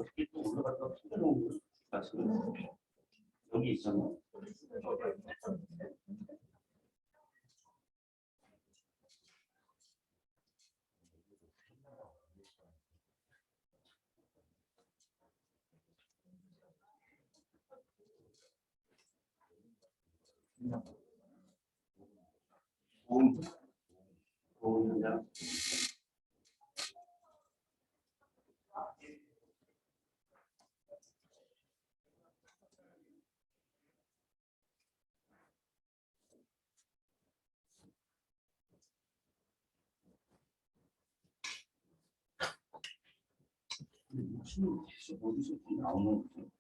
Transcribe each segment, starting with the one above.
어떻게 또 올라갔다 숨겨놓은 거야? 여기 있었나? 보험자 무슨 계속 어디서 나오는 거지?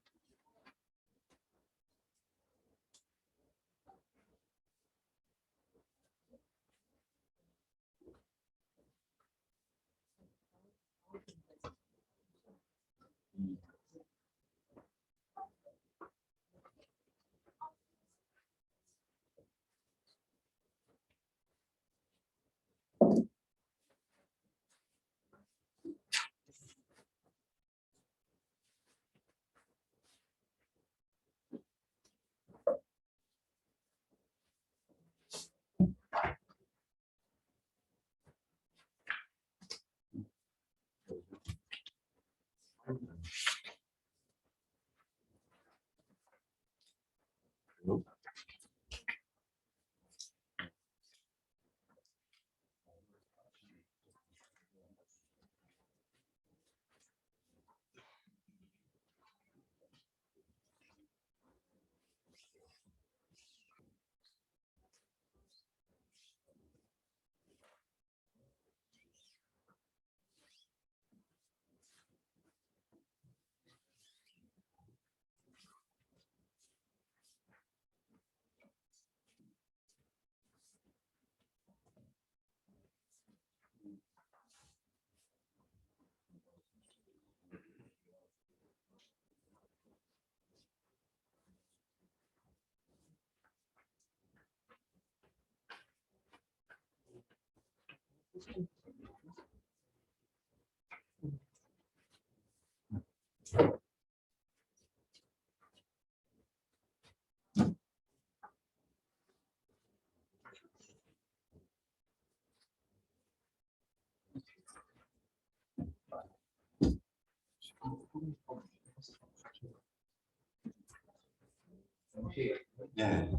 네.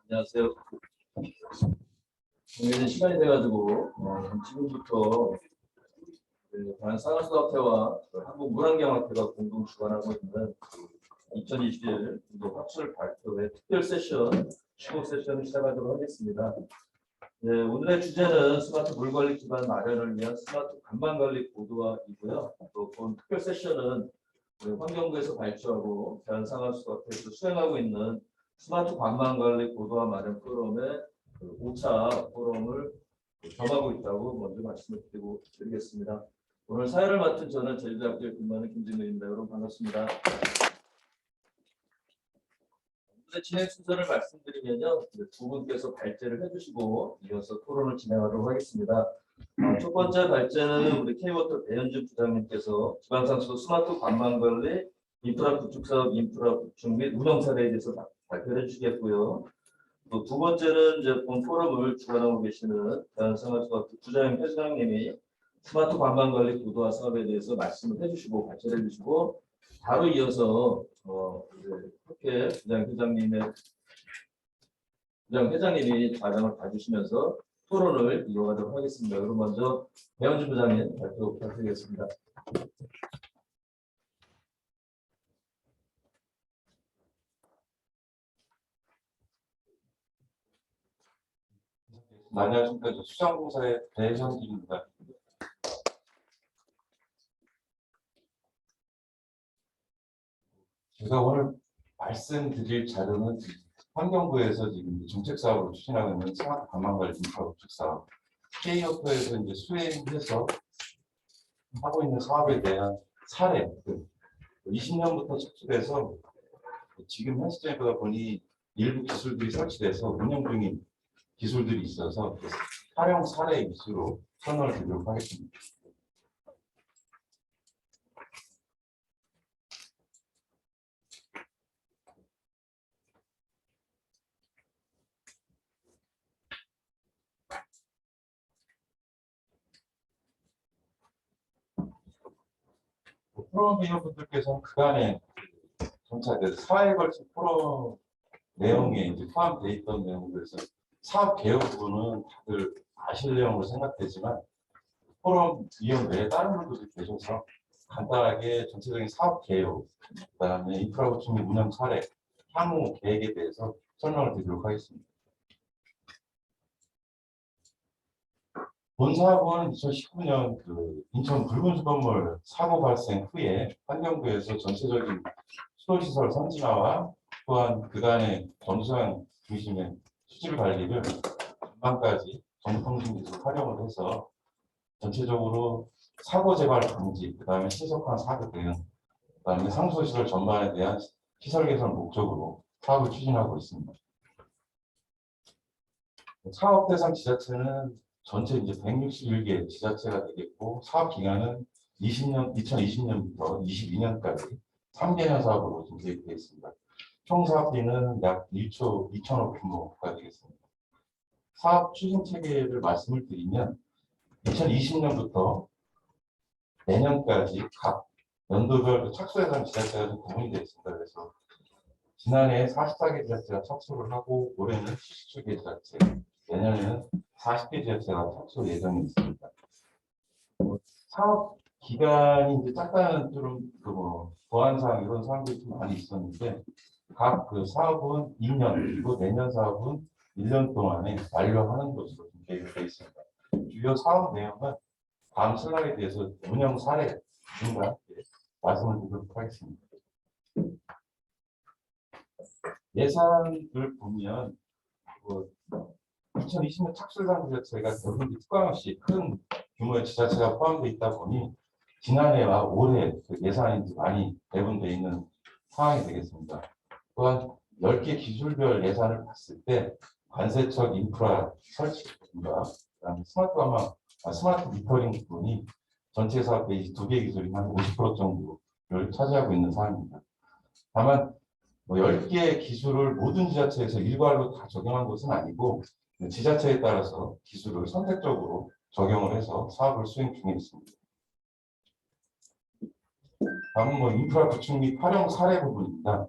안녕하세요. 오늘은 시간이 돼가지고 지금부터 산업사업회와 한국문환경학회가 공동 주관하고 있는 2021 학술 발표회 특별 세션, 시공 세션을 시작하도록 하겠습니다. 네, 오늘의 주제는 스마트 물관리 기반 마련을 위한 스마트 관방관리 고도화이고요. 또 본 특별 세션은 환경부에서 발주하고 대한상업사업회에서 수행하고 있는 스마트 관방관리 고도화 마련 포럼의 5차 포럼을 겸하고 있다고 먼저 말씀을 드리겠습니다. 오늘 사회를 맡은 저는 제주대학교에 근무하는 김진우입니다. 여러분 반갑습니다. 오늘 진행 순서를 말씀드리면요, 두 분께서 발제를 해주시고 이어서 토론을 진행하도록 하겠습니다. 첫 번째 발제는 우리 K워터 배현준 부장님께서 지방상수도 스마트 관방관리 인프라 구축 사업 인프라 구축 및 운영 사례에 대해서 발표를 해주시겠고요. 또 두 번째는 이제 본 포럼을 주관하고 계시는 대한생활수학회 부장님 회장님이 스마트 관방관리 고도화 사업에 대해서 말씀을 해주시고 발표를 해주시고 바로 이어서 학회 부장회장님이 과정을 봐주시면서 토론을 이어가도록 하겠습니다. 그럼 먼저 배현준 부장님 발표 부탁드리겠습니다. 안녕하십니까. 수장공사의 배현준입니다. 제가 오늘 말씀드릴 자료는 환경부에서 지금 정책 사업으로 추진하고 있는 스마트 관방관리 인프라 구축 사업, K워터에서 이제 수행해서 하고 있는 사업에 대한 사례, 20년부터 착수돼서 지금 현 시점에 보다 보니 일부 기술들이 설치돼서 운영 중인 기술들이 있어서 활용 사례 위주로 설명을 드리도록 하겠습니다. 포럼 회원분들께서는 그간에 전차 사회에 걸친 포럼 내용에 이제 포함되어 있던 내용들에서 사업 개요 부분은 다들 아실 내용으로 생각되지만 포럼 위원 외에 다른 분들이 계셔서 간단하게 전체적인 사업 개요, 그다음에 인프라 구축 및 운영 사례, 향후 계획에 대해서 설명을 드리도록 하겠습니다. 본 사업은 2019년 인천 붉은 수돗물 사고 발생 후에 환경부에서 전체적인 수도시설 선진화와 또한 그간의 정수량 중심의 수질 관리를 전반까지 정통진 기술 활용을 해서 전체적으로 사고 재발 방지, 그다음에 신속한 사고 대응, 그다음에 상수시설 전반에 대한 시설 개선 목적으로 사업을 추진하고 있습니다. 사업 대상 지자체는 전체 이제 161개 지자체가 되겠고 사업 기간은 2020년부터 22년까지 3개년 사업으로 지금 계획되어 있습니다. 총 사업비는 약 1조 2천억 규모가 되겠습니다. 사업 추진 체계를 말씀을 드리면 2020년부터 내년까지 각 연도별 착수 대상 지자체가 좀 구분이 되어 있습니다. 그래서 지난해 44개 지자체가 착수를 하고 올해는 77개 지자체, 내년에는 40개 지자체가 착수 예정이 있습니다. 사업 기간이 이제 짧다는 좀 보안상 이런 사항들이 좀 많이 있었는데 각 사업은 2년 그리고 내년 사업은 1년 동안에 완료하는 것으로 계획되어 있습니다. 주요 사업 내용은 다음 슬라이드에 대해서 운영 사례 등과 말씀을 드리도록 하겠습니다. 예산을 보면 2020년 착수상 지자체가 결국 특강 없이 큰 규모의 지자체가 포함되어 있다 보니 지난해와 올해 예산이 많이 배분되어 있는 상황이 되겠습니다. 또한 10개 기술별 예산을 봤을 때 관세척 인프라 설치과 스마트 미터링 부분이 전체 사업 베이지 2개 기술이 한 50% 정도를 차지하고 있는 상황입니다. 다만 10개 기술을 모든 지자체에서 일괄로 다 적용한 것은 아니고 지자체에 따라서 기술을 선택적으로 적용을 해서 사업을 수행 중에 있습니다. 다음은 인프라 구축 및 활용 사례 부분입니다.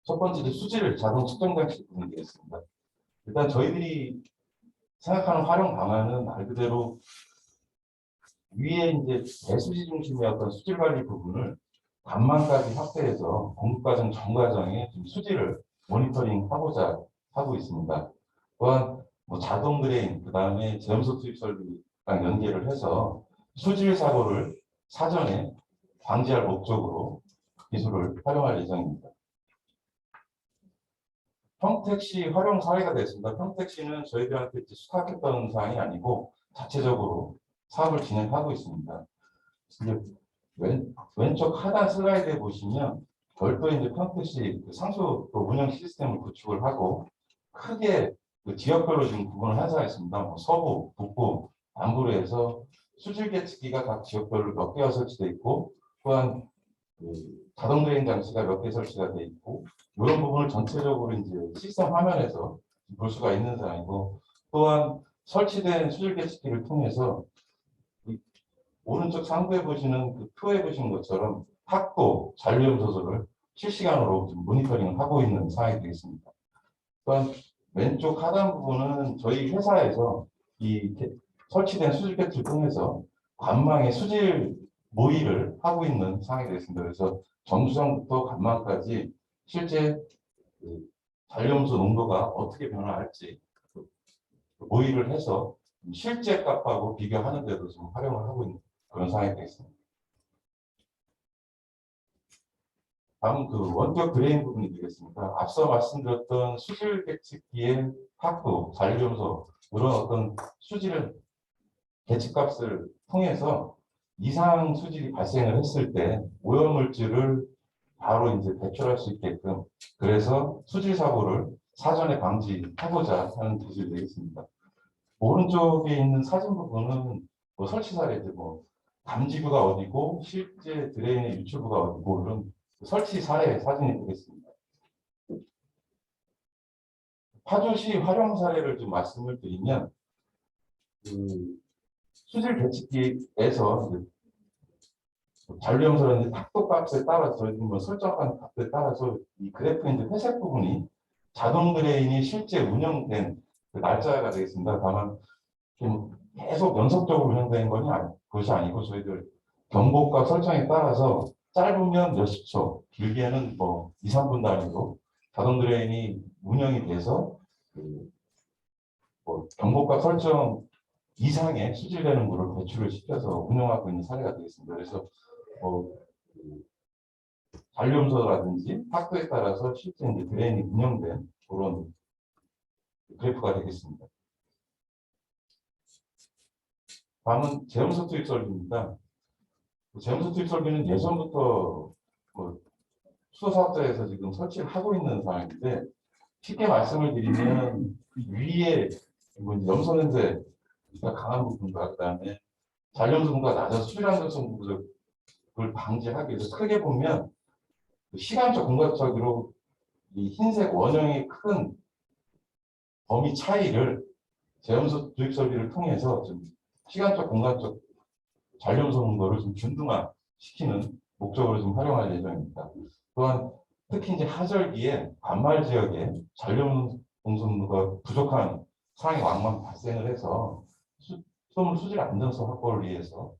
첫 번째 수질 자동 측정 장치 부분이 되겠습니다. 일단 저희들이 생각하는 활용 방안은 말 그대로 위에 이제 배수지 중심의 어떤 수질 관리 부분을 간만까지 확대해서 공급과정 전 과정에 좀 수질을 모니터링하고자 하고 있습니다. 또한 자동 드레인, 그 다음에 제염소 투입 설비랑 연계를 해서 수질 사고를 사전에 방지할 목적으로 기술을 활용할 예정입니다. 평택시 활용 사례가 됐습니다. 평택시는 저희들한테 수탁했던 사항이 아니고 자체적으로 사업을 진행하고 있습니다. 이제 왼쪽 하단 슬라이드에 보시면 별도의 이제 평택시 상수 운영 시스템을 구축을 하고 크게 지역별로 지금 구분을 해서 있습니다. 서부, 북부, 남부로 해서 수질 계측기가 각 지역별로 몇 개가 설치되어 있고 또한 자동 드레인 장치가 몇 개 설치가 되어 있고 이런 부분을 전체적으로 이제 시스템 화면에서 볼 수가 있는 상황이고 또한 설치된 수질 계측기를 통해서 오른쪽 상부에 보시는 그 표에 보시는 것처럼 탁도 잔류염소를 실시간으로 모니터링을 하고 있는 상황이 되겠습니다. 또한 왼쪽 하단 부분은 저희 회사에서 이 설치된 수질 계측을 통해서 관망의 수질 모의를 하고 있는 상황이 되겠습니다. 그래서 정수장부터 관망까지 실제 잔류염소 농도가 어떻게 변화할지 모의를 해서 실제 값하고 비교하는 데도 지금 활용을 하고 있는 그런 상황이 되겠습니다. 다음 원격 드레인 부분이 되겠습니다. 앞서 말씀드렸던 수질 계측기의 탁도, 잔류염소 이런 어떤 수질을 계측값을 통해서 이상 수질이 발생을 했을 때 오염물질을 바로 이제 배출할 수 있게끔 그래서 수질 사고를 사전에 방지하고자 하는 기술이 되겠습니다. 오른쪽에 있는 사진 부분은 설치 사례들 감지부가 어디고 실제 드레인의 유출부가 어디고 이런 설치 사례 사진이 되겠습니다. 파주시 활용 사례를 좀 말씀을 드리면 수질 계측기에서 잔류염소라든지 탁도 값에 따라서 저희들이 설정한 값에 따라서 이 그래프 이제 회색 부분이 자동 드레인이 실제 운영된 그 날짜가 되겠습니다. 다만 계속 연속적으로 운영되는 것이 아니고 저희들 경보값 설정에 따라서 짧으면 몇십 초, 길게는 2, 3분 단위로 자동 드레인이 운영이 돼서 경보값 설정 이상의 수질되는 물을 배출을 시켜서 운영하고 있는 사례가 되겠습니다. 그래서 잔류염소라든지 탁도에 따라서 실제 이제 드레인이 운영된 그런 그래프가 되겠습니다. 다음은 제염소 투입 설비입니다. 제염소 투입 설비는 예전부터 수도사업자에서 지금 설치를 하고 있는 상황인데 쉽게 말씀을 드리면 위에 염소 냄새가 강한 부분과 그다음에 잔염소 분포가 낮아서 수질 안정성 부족을 방지하기 위해서 크게 보면 시간적 공간적으로 이 흰색 원형의 큰 범위 차이를 제염소 투입 설비를 통해서 좀 시간적 공간적 잔염소 농도를 좀 균등화시키는 목적으로 좀 활용할 예정입니다. 또한 특히 이제 하절기에 관말 지역에 잔염소 농도가 부족한 상황이 왕왕 발생을 해서 수돗물 수질 안정성 확보를 위해서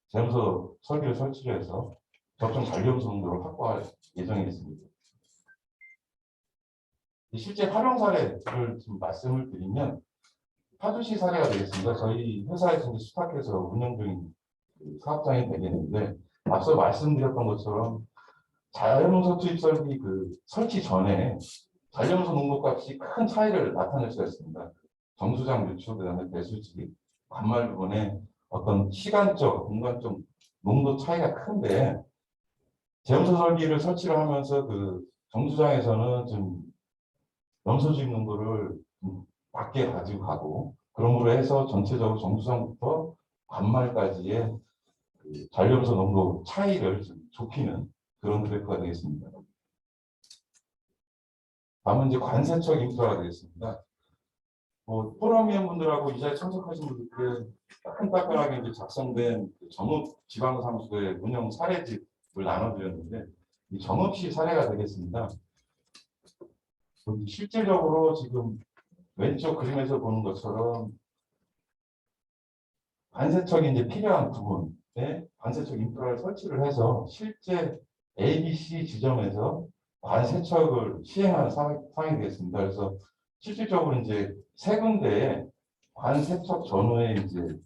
제염소 설비를 설치를 해서 적정 잔염소 농도를 확보할 예정이겠습니다. 실제 활용 사례를 좀 말씀을 드리면 파주시 사례가 되겠습니다. 저희 회사에서 수탁해서 운영 중인 사업장이 되겠는데 앞서 말씀드렸던 것처럼 잔염소 투입 설비 설치 전에 잔염소 농도 값이 큰 차이를 나타낼 수가 있습니다. 정수장 유출, 그다음에 배수지, 관말 부분에 어떤 시간적, 공간적 농도 차이가 큰데 제염소 설비를 설치를 하면서 정수장에서는 좀 염소 주입 농도를 낮게 가지고 가고 그러므로 해서 전체적으로 정수장부터 관말까지의 잔염소 농도 차이를 좀 좁히는 그런 그래프가 되겠습니다. 다음은 이제 관세청 인프라가 되겠습니다. 뭐 포럼위원분들하고 이 자리에 참석하신 분들께 따끈따끈하게 이제 작성된 그 정읍 지방사무소의 운영 사례집을 나눠드렸는데 이 정읍시 사례가 되겠습니다. 실질적으로 지금 왼쪽 그림에서 보는 것처럼 관세청이 이제 필요한 부분에 관세청 인프라를 설치를 해서 실제 ABC 지점에서 관세척을 시행하는 상황이 되겠습니다. 그래서 실질적으로 이제 세 군데에 관세척 전후에 이제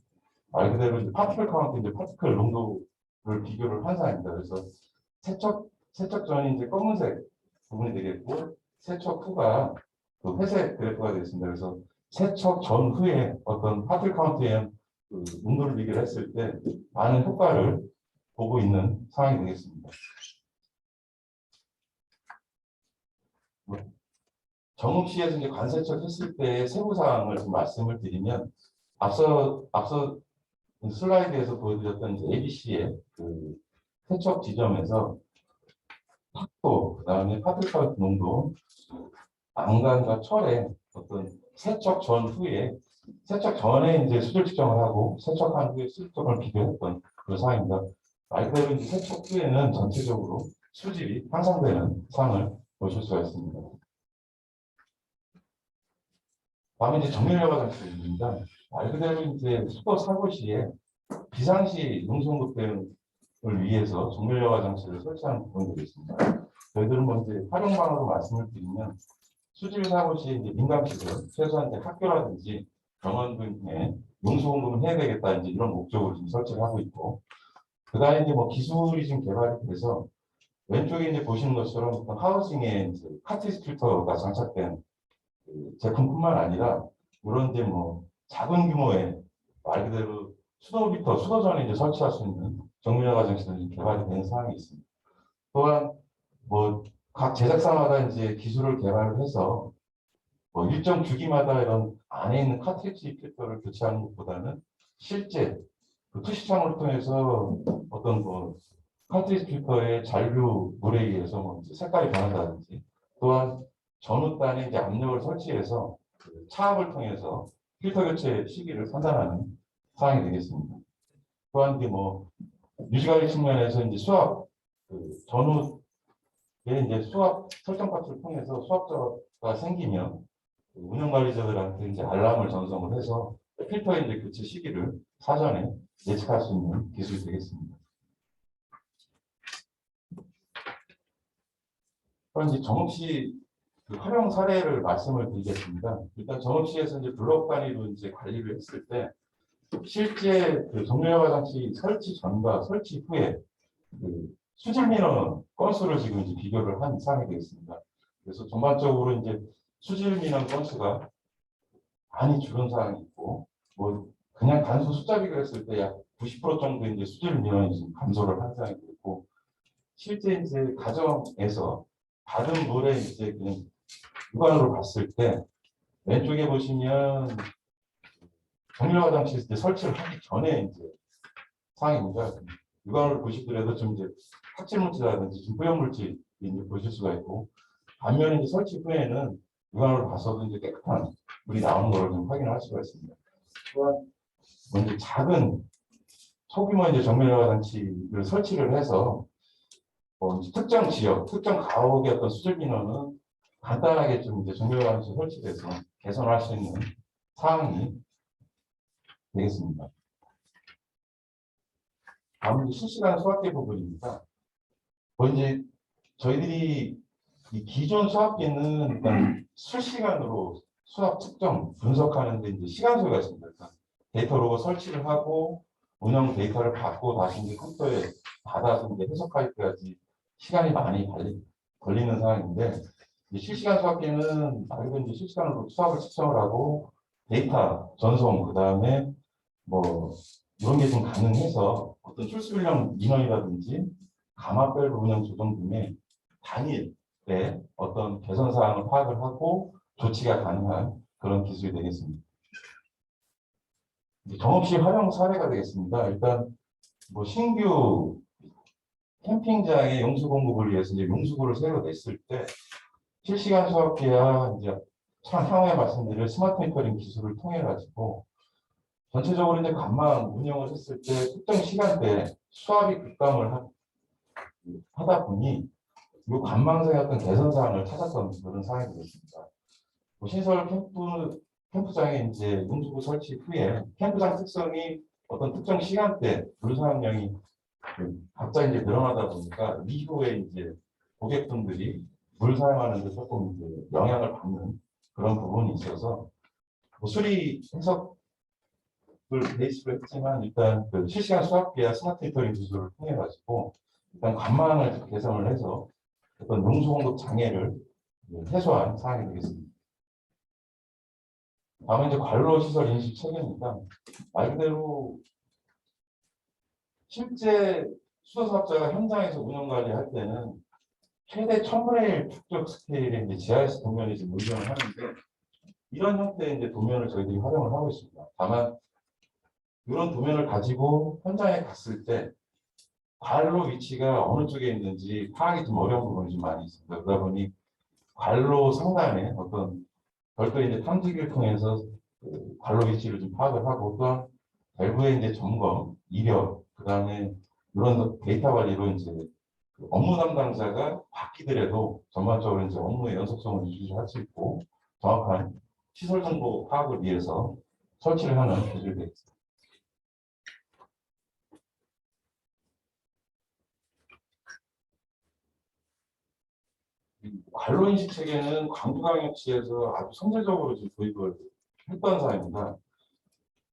말 그대로 이제 파티클 카운트, 이제 파티클 농도를 비교를 한 상황입니다. 그래서 세척 전이 이제 검은색 부분이 되겠고, 세척 후가 그 회색 그래프가 되겠습니다. 그래서 세척 전후에 어떤 파티클 카운트에 그 농도를 비교를 했을 때 많은 효과를 보고 있는 상황이 되겠습니다. 정읍시에서 이제 관세척 했을 때 세부 사항을 좀 말씀을 드리면 앞서 슬라이드에서 보여드렸던 ABC의 그 세척 지점에서 탁도, 그다음에 파트카운트 농도, 안간과 철의 어떤 세척 전후에 세척 전에 이제 수질 측정을 하고 세척한 후에 수질 측정을 비교했던 그런 상황입니다. 말 그대로 이제 세척 후에는 전체적으로 수질이 향상되는 상을 보실 수가 있습니다. 다음에 이제 정밀여과 장치입니다. 말 그대로 이제 수도 사고 시에 비상시 농수공급 대응을 위해서 정밀여과 장치를 설치하는 부분이 되겠습니다. 저희들은 먼저 활용 방안으로 말씀을 드리면 수질 사고 시에 이제 민감시설, 최소한 이제 학교라든지 병원 등에 농수공급을 해야 되겠다 이제 이런 목적으로 지금 설치를 하고 있고, 그다음에 이제 뭐 기술이 좀 개발이 돼서 왼쪽에 이제 보시는 것처럼 어떤 하우징에 이제 카티지 필터가 장착된 그 제품뿐만 아니라 이런 이제 뭐 작은 규모의 말 그대로 수도부터 수도전에 이제 설치할 수 있는 정밀여과 장치들이 개발이 되는 상황이 있습니다. 또한 뭐 각 제작사마다 이제 기술을 개발을 해서 뭐 일정 주기마다 이런 안에 있는 카트리지 필터를 교체하는 것보다는 실제 그 투시창을 통해서 어떤 뭐 카트리지 필터의 잔류 물에 의해서 뭐 색깔이 변한다든지, 또한 전후단에 이제 압력을 설치해서 그 차압을 통해서 필터 교체 시기를 판단하는 사항이 되겠습니다. 또한 이제 뭐 유지관리 측면에서 이제 수압 그 전후에 이제 수압 설정 파트를 통해서 수압자가 생기면 운영 관리자들한테 이제 알람을 전송을 해서 필터의 이제 교체 시기를 사전에 예측할 수 있는 기술이 되겠습니다. 그럼 이제 정읍시 그 활용 사례를 말씀을 드리겠습니다. 일단 정읍시에서 이제 블록 단위로 이제 관리를 했을 때 실제 그 정밀여과 장치 설치 전과 설치 후에 그 수질 민원 건수를 지금 이제 비교를 한 사항이 되겠습니다. 그래서 전반적으로 이제 수질 민원 건수가 많이 줄은 사항이 있고, 뭐 그냥 단순 숫자 비교를 했을 때 약 90% 정도 이제 수질 민원이 지금 감소를 한 사항이 되고, 실제 이제 가정에서 받은 물에 이제 그냥 육안으로 봤을 때 왼쪽에 보시면 정밀여과 장치 이제 설치를 하기 전에 이제 상황입니다. 육안으로 보시더라도 좀 이제 합질물질이라든지 좀 부연물질이 이제 보실 수가 있고, 반면에 이제 설치 후에는 육안으로 봐서도 이제 깨끗한 물이 나오는 걸 좀 확인할 수가 있습니다. 또한 먼저 작은 소규모 이제 정밀여과 장치를 설치를 해서 이제 특정 지역, 특정 가옥의 어떤 수질 민원은 간단하게 좀 이제 정밀여과 장치 설치돼서 개선할 수 있는 사항이 되겠습니다. 다음은 실시간 수압계 부분입니다. 이제 저희들이 이 기존 수압계는 일단 실시간으로 수압 측정, 분석하는데 이제 시간 소요가 있습니다. 일단 데이터 로그 설치를 하고 운영 데이터를 받고 다시 이제 컴퓨터에 받아서 이제 해석할 때까지 시간이 많이 걸리는 상황인데, 실시간 수압계는 말 그대로 이제 실시간으로 수압을 측정을 하고 데이터 전송, 그 다음에 뭐 이런 게 좀 가능해서 어떤 출수율량 민원이라든지 가마별로 운영 조정 등의 단일에 어떤 개선 사항을 파악을 하고 조치가 가능한 그런 기술이 되겠습니다. 정읍시 활용 사례가 되겠습니다. 일단 뭐 신규 캠핑장의 용수 공급을 위해서 이제 용수구를 새로 냈을 때 실시간 수학기야 이제 향후에 말씀드릴 스마트 미터링 기술을 통해 가지고 전체적으로 이제 관망 운영을 했을 때 특정 시간대에 수압이 급감을 하다 보니 이 관망상의 어떤 개선 사항을 찾았던 그런 상황이 되겠습니다. 시설 캠프장에 이제 문두부 설치 후에 캠프장 특성이 어떤 특정 시간대 물 사용량이 갑자기 이제 늘어나다 보니까 이후에 이제 고객분들이 물 사용하는 데 조금 이제 영향을 받는 그런 부분이 있어서 수리 해석을 베이스로 했지만 일단 그 실시간 수학기와 스마트 미터링 기술을 통해 가지고 일단 관망을 개선을 해서 어떤 용수 공급 장애를 해소한 사항이 되겠습니다. 다음은 이제 관로 시설 인식 체계입니다. 말 그대로 실제 수도 사업자가 현장에서 운영 관리할 때는 최대 1000분의 1 축적 스케일의 이제 GIS 도면이 지금 운영을 하는데 이런 형태의 이제 도면을 저희들이 활용을 하고 있습니다. 다만 이런 도면을 가지고 현장에 갔을 때 관로 위치가 어느 쪽에 있는지 파악이 좀 어려운 부분이 좀 많이 있습니다. 그러다 보니 관로 상단에 어떤 별도 이제 탐지기를 통해서 그 관로 위치를 좀 파악을 하고 또한 밸브의 이제 점검, 이력, 그다음에 이런 데이터 관리로 이제 그 업무 담당자가 바뀌더라도 전반적으로 이제 업무의 연속성을 유지할 수 있고 정확한 시설 정보 파악을 위해서 설치를 하는 기술이 되겠습니다. 관로 인식 체계는 광주광역시에서 아주 선제적으로 좀 도입을 했던 사항입니다.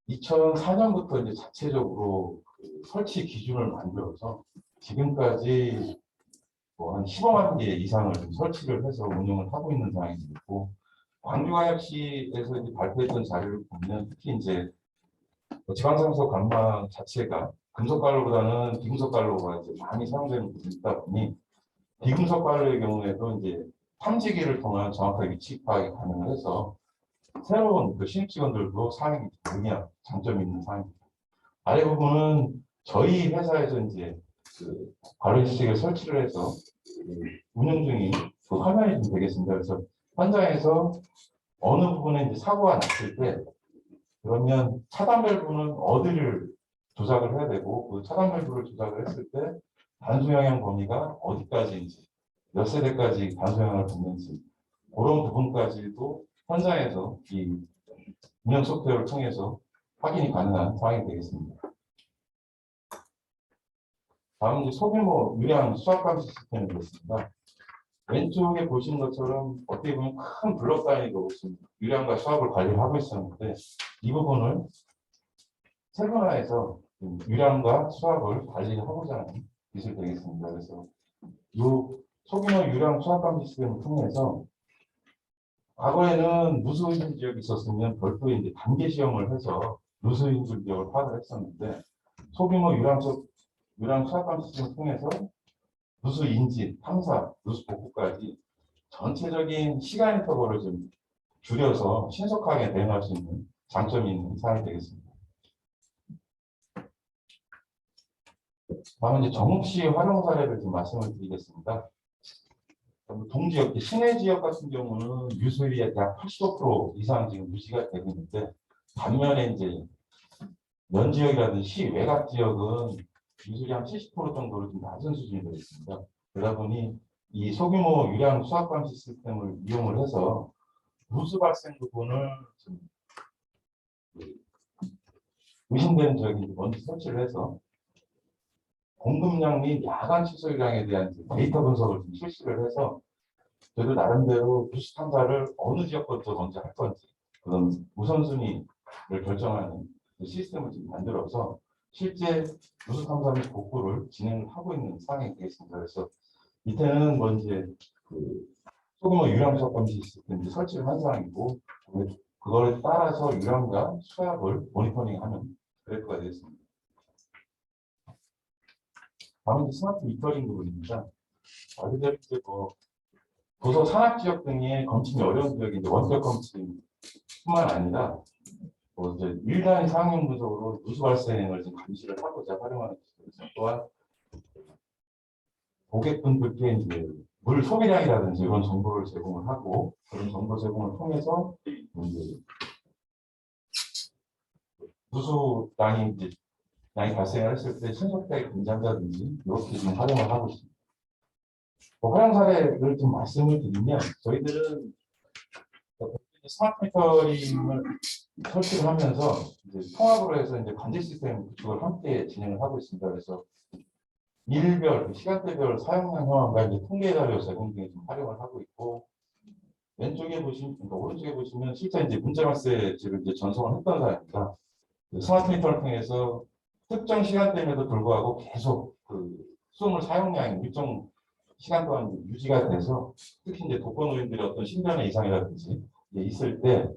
2004년부터 이제 자체적으로 그 설치 기준을 만들어서 지금까지 뭐 한 15만 개 이상을 좀 설치를 해서 운영을 하고 있는 상황이 있고 광주광역시에서 이제 발표했던 자료를 보면 특히 이제 지방산소 관망 자체가 금속관로보다는 비금속관로가 이제 많이 사용되는 부분이 있다 보니 비금속 관로의 경우에도 이제 탐지기를 통한 정확하게 위치 파악이 가능해서 새로운 그 신입 직원들도 사용이 능력, 장점이 있는 사항입니다. 아래 부분은 저희 회사에서 이제 그 관로 시스템을 설치를 해서 운영 중인 그 화면이 좀 되겠습니다. 그래서 현장에서 어느 부분에 이제 사고가 났을 때 그러면 차단 밸브는 어디를 조작을 해야 되고 그 차단 밸브를 조작을 했을 때 단수 영향 범위가 어디까지인지 몇 세대까지 단수 영향을 받는지 그런 부분까지도 현장에서 이 운영 소프트웨어를 통해서 확인이 가능한 상황이 되겠습니다. 다음 이제 소규모 유량 수압 감시 시스템이 되겠습니다. 왼쪽에 보시는 것처럼 어떻게 보면 큰 블록 단위로 지금 유량과 수압을 관리를 하고 있었는데 이 부분을 세분화해서 유량과 수압을 관리하고자 하는 기술이 되겠습니다. 그래서 이 소규모 유량 수압 감시 시스템을 통해서 과거에는 누수인 지역이 있었으면 별도의 이제 단계 시험을 해서 누수인 지역을 파악을 했었는데 소규모 유량 수압 감시 시스템을 통해서 누수 인지, 탐사, 누수 복구까지 전체적인 시간 인터벌을 좀 줄여서 신속하게 대응할 수 있는 장점이 있는 사항이 되겠습니다. 다음은 이제 정읍시 활용 사례를 좀 말씀을 드리겠습니다. 동지역, 시내 지역 같은 경우는 유수율이 약 85% 이상 지금 유지가 되고 있는데 반면에 이제 면지역이라든지 시 외곽 지역은 유수율이 한 70% 정도로 좀 낮은 수준이 되어 있습니다. 그러다 보니 이 소규모 유량 수압 감시 시스템을 이용을 해서 누수 발생 부분을 좀 의심되는 지역에 먼저 설치를 해서 공급량 및 야간 취소량에 대한 데이터 분석을 좀 실시를 해서 저희도 나름대로 누수 탐사를 어느 지역부터 먼저 할 건지 그런 우선순위를 결정하는 그 시스템을 좀 만들어서 실제 누수 탐사 및 복구를 진행을 하고 있는 상황이 되겠습니다. 그래서 밑에는 뭐 이제 그 소규모 유량 수압 감시 시스템 설치를 한 상황이고 그거에 따라서 유량과 수압을 모니터링하는 그래프가 되겠습니다. 다음은 스마트 미터링 부분입니다. 그대로 이제 뭐 도서 산악 지역 등의 검침이 어려운 지역이 이제 원격 검침뿐만 아니라 뭐 이제 1단위 상용 분석으로 누수 발생을 좀 감시를 하고자 활용하는 기술이죠. 또한 고객분들께 이제 물 소비량이라든지 이런 정보를 제공을 하고 그런 정보 제공을 통해서 이제 누수량이 이제 양이 발생을 했을 때 신속하게 분산자든지 이렇게 좀 활용을 하고 있습니다. 활용 사례를 좀 말씀을 드리면 저희들은 스마트 미터링을 설치를 하면서 이제 통합으로 해서 이제 관제 시스템 구축을 함께 진행을 하고 있습니다. 그래서 일별, 시간대별 사용량 현황과 이제 통계 자료 제공 등에 좀 활용을 하고 있고 왼쪽에 보시면, 그러니까 오른쪽에 보시면 실제 이제 문제 발생지를 이제 전송을 했던 사례입니다. 스마트 미터를 통해서 특정 시간대임에도 불구하고 계속 그 수돗물 사용량이 일정 시간 동안 유지가 돼서 특히 이제 독거노인들의 어떤 신변의 이상이라든지 있을 때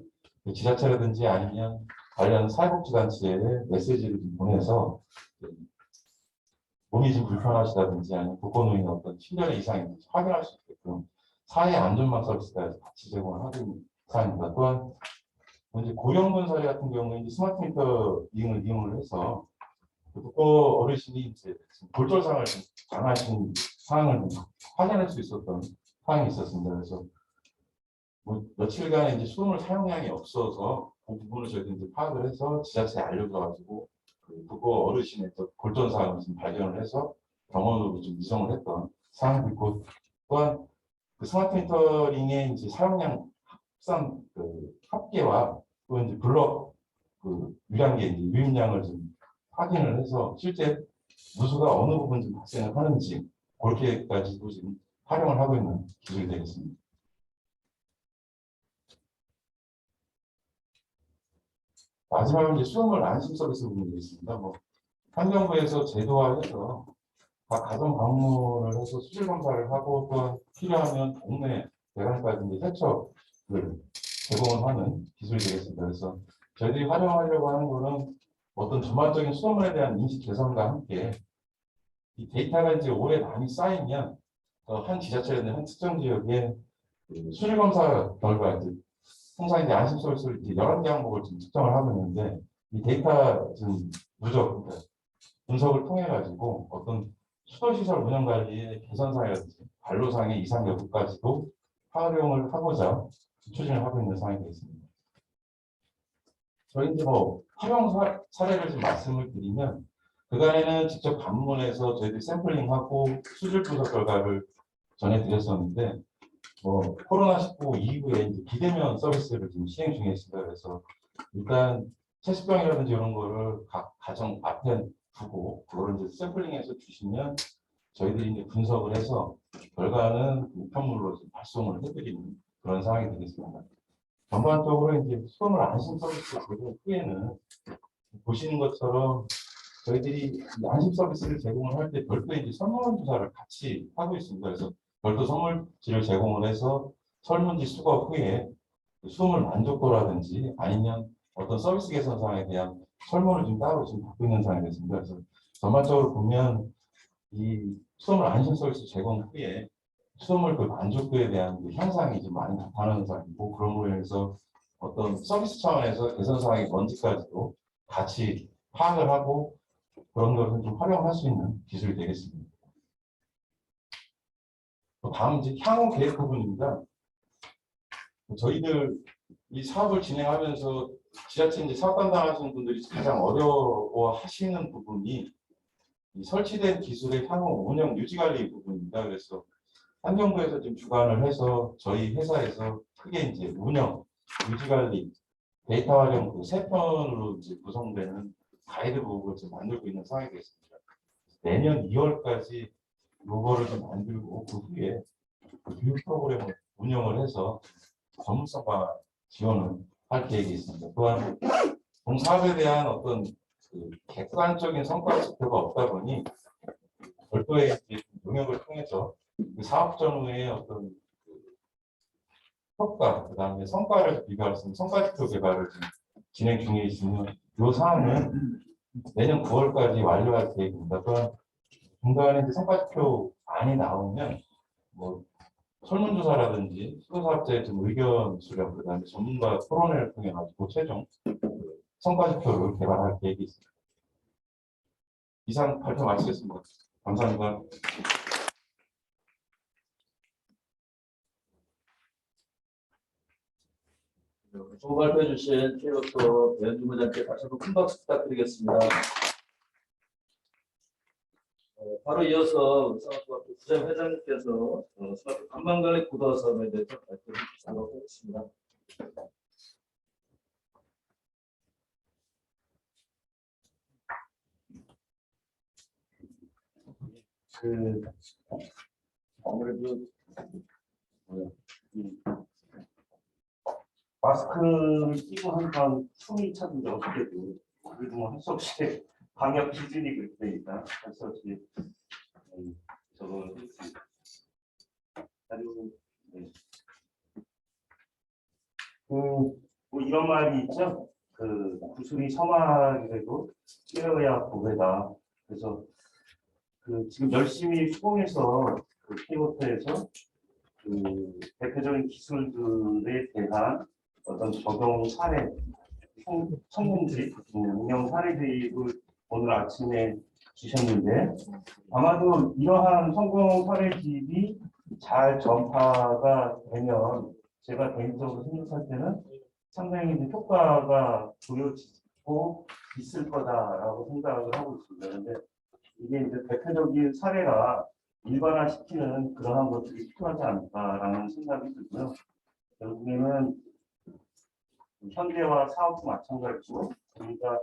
지자체라든지 아니면 관련 사회복지단체에 메시지를 좀 보내서 몸이 좀 불편하시다든지 아니면 독거노인의 어떤 신변의 이상이 있는지 확인할 수 있게끔 사회 안전망 서비스까지 같이 제공을 하고 있는 사항입니다. 또한 이제 고령분 사례 같은 경우에 이제 스마트 미터링을 이용을 해서 독거 어르신이 이제 골절상을 당하신 상황을 확인할 수 있었던 상황이 있었습니다. 그래서 뭐 며칠간 이제 수돗물 사용량이 없어서 그 부분을 저희가 이제 파악을 해서 지자체에 알려줘가지고 그 독거 어르신의 골전 사항을 좀 발견을 해서 병원으로 좀 이송을 했던 상황도 있고 또한 그 스마트 미터링의 이제 사용량 합산 그 합계와 또 이제 블럭 그 유량계 이제 유입량을 좀 확인을 해서 실제 누수가 어느 부분 좀 발생을 하는지 그렇게까지도 지금 활용을 하고 있는 기술이 되겠습니다. 마지막으로 이제 수돗물 안심 서비스 부분이 있습니다. 뭐 환경부에서 제도화해서 각 가정 방문을 해서 수질 검사를 하고 또 필요하면 동네 대관까지 이제 세척을 제공을 하는 기술이 되겠습니다. 그래서 저희들이 활용하려고 하는 거는 어떤 전반적인 수돗물에 대한 인식 개선과 함께 이 데이터가 이제 오래 많이 쌓이면 한 지자체나 한 특정 지역에 수질 검사 결과 이제 통상 이제 안심 서비스를 이제 11개 항목을 지금 측정을 하고 있는데 이 데이터 지금 누적 그러니까 분석을 통해 가지고 어떤 수도시설 운영 관리의 개선사항이라든지 관로상의 이상 여부까지도 활용을 하고자 추진을 하고 있는 상황이 되겠습니다. 저희 이제 뭐 활용 사례를 좀 말씀을 드리면 그간에는 직접 방문해서 저희들이 샘플링하고 수질 분석 결과를 전해드렸었는데 코로나19 이후에 이제 비대면 서비스를 지금 시행 중에 있습니다. 그래서 일단 체습병이라든지 이런 거를 각 가정 앞에 두고 그거를 이제 샘플링해서 주시면 저희들이 이제 분석을 해서 결과는 우편물로 발송을 해드리는 그런 상황이 되겠습니다. 전반적으로 이제 수돗물 안심 서비스 제공 후에는 보시는 것처럼 저희들이 안심 서비스를 제공을 할 때 별도 이제 설문 조사를 같이 하고 있습니다. 그래서 별도 선물지를 제공을 해서 설문지 수거 후에 수돗물 만족도라든지 아니면 어떤 서비스 개선 사항에 대한 설문을 좀 따로 지금 받고 있는 상황이 됐습니다. 그래서 전반적으로 보면 이 수돗물 안심 서비스 제공 후에 수돗물 그 만족도에 대한 그 향상이 좀 많이 나타나는 상황이고 그런 거에서 어떤 서비스 차원에서 개선 사항이 뭔지까지도 같이 파악을 하고 그런 것을 좀 활용할 수 있는 기술이 되겠습니다. 다음 이제 향후 계획 부분입니다. 저희들 이 사업을 진행하면서 지자체 이제 사업 담당하시는 분들이 가장 어려워하시는 부분이 이 설치된 기술의 향후 운영 유지 관리 부분입니다. 그래서 환경부에서 지금 주관을 해서 저희 회사에서 크게 이제 운영 유지 관리 데이터 활용 그 세 편으로 이제 구성되는 가이드북을 지금 만들고 있는 상황이 되겠습니다. 내년 2월까지 로고를 좀 만들고 그 후에 교육 프로그램을 운영을 해서 전문성과 지원을 할 계획이 있습니다. 또한 본 사업에 대한 어떤 그 객관적인 성과 지표가 없다 보니 별도의 용역을 통해서 그 사업 전후의 어떤 효과, 그다음에 성과를 비교할 수 있는 성과 지표 개발을 진행 중에 있으면 이 사항은 내년 9월까지 완료할 계획입니다. 또한 중간에 이제 성과 지표 안이 나오면 뭐 설문조사라든지 수도사업자의 좀 의견 수렴, 그다음에 전문가 토론회를 통해 가지고 최종 성과 지표를 개발할 계획이 있습니다. 이상 발표 마치겠습니다. 감사합니다. 좋은 발표해 주신 최doctor 배현주부장께 다시 한번 큰 박수 부탁드리겠습니다. 바로 이어서 스마트워크 부장 회장님께서 스마트 관광관리 고도화사업에 대해서 발표해 주시도록 하겠습니다. 아무래도 마스크를 끼고 하니까 숨이 차는데 어떻게도 그래도 뭐 할 수 없이 방역 기준이 그렇게 되니까 할 수 없이 저걸 했습니다. 그리고 뭐 이런 말이 있죠. 구슬이 서말이라도 깨어야 보배다. 그래서 지금 열심히 수공해서 키워터에서 대표적인 기술들에 대한 어떤 적용 사례, 성공지, 운영 사례들을 오늘 아침에 주셨는데 아마도 이러한 성공 사례들이 잘 전파가 되면 제가 개인적으로 생각할 때는 상당히 효과가 보여지고 있을 거다라고 생각을 하고 있습니다. 그런데 이게 이제 대표적인 사례라 일반화시키는 그러한 것들이 필요하지 않을까라는 생각이 들고요. 결국에는 현대화 사업도 마찬가지고 우리가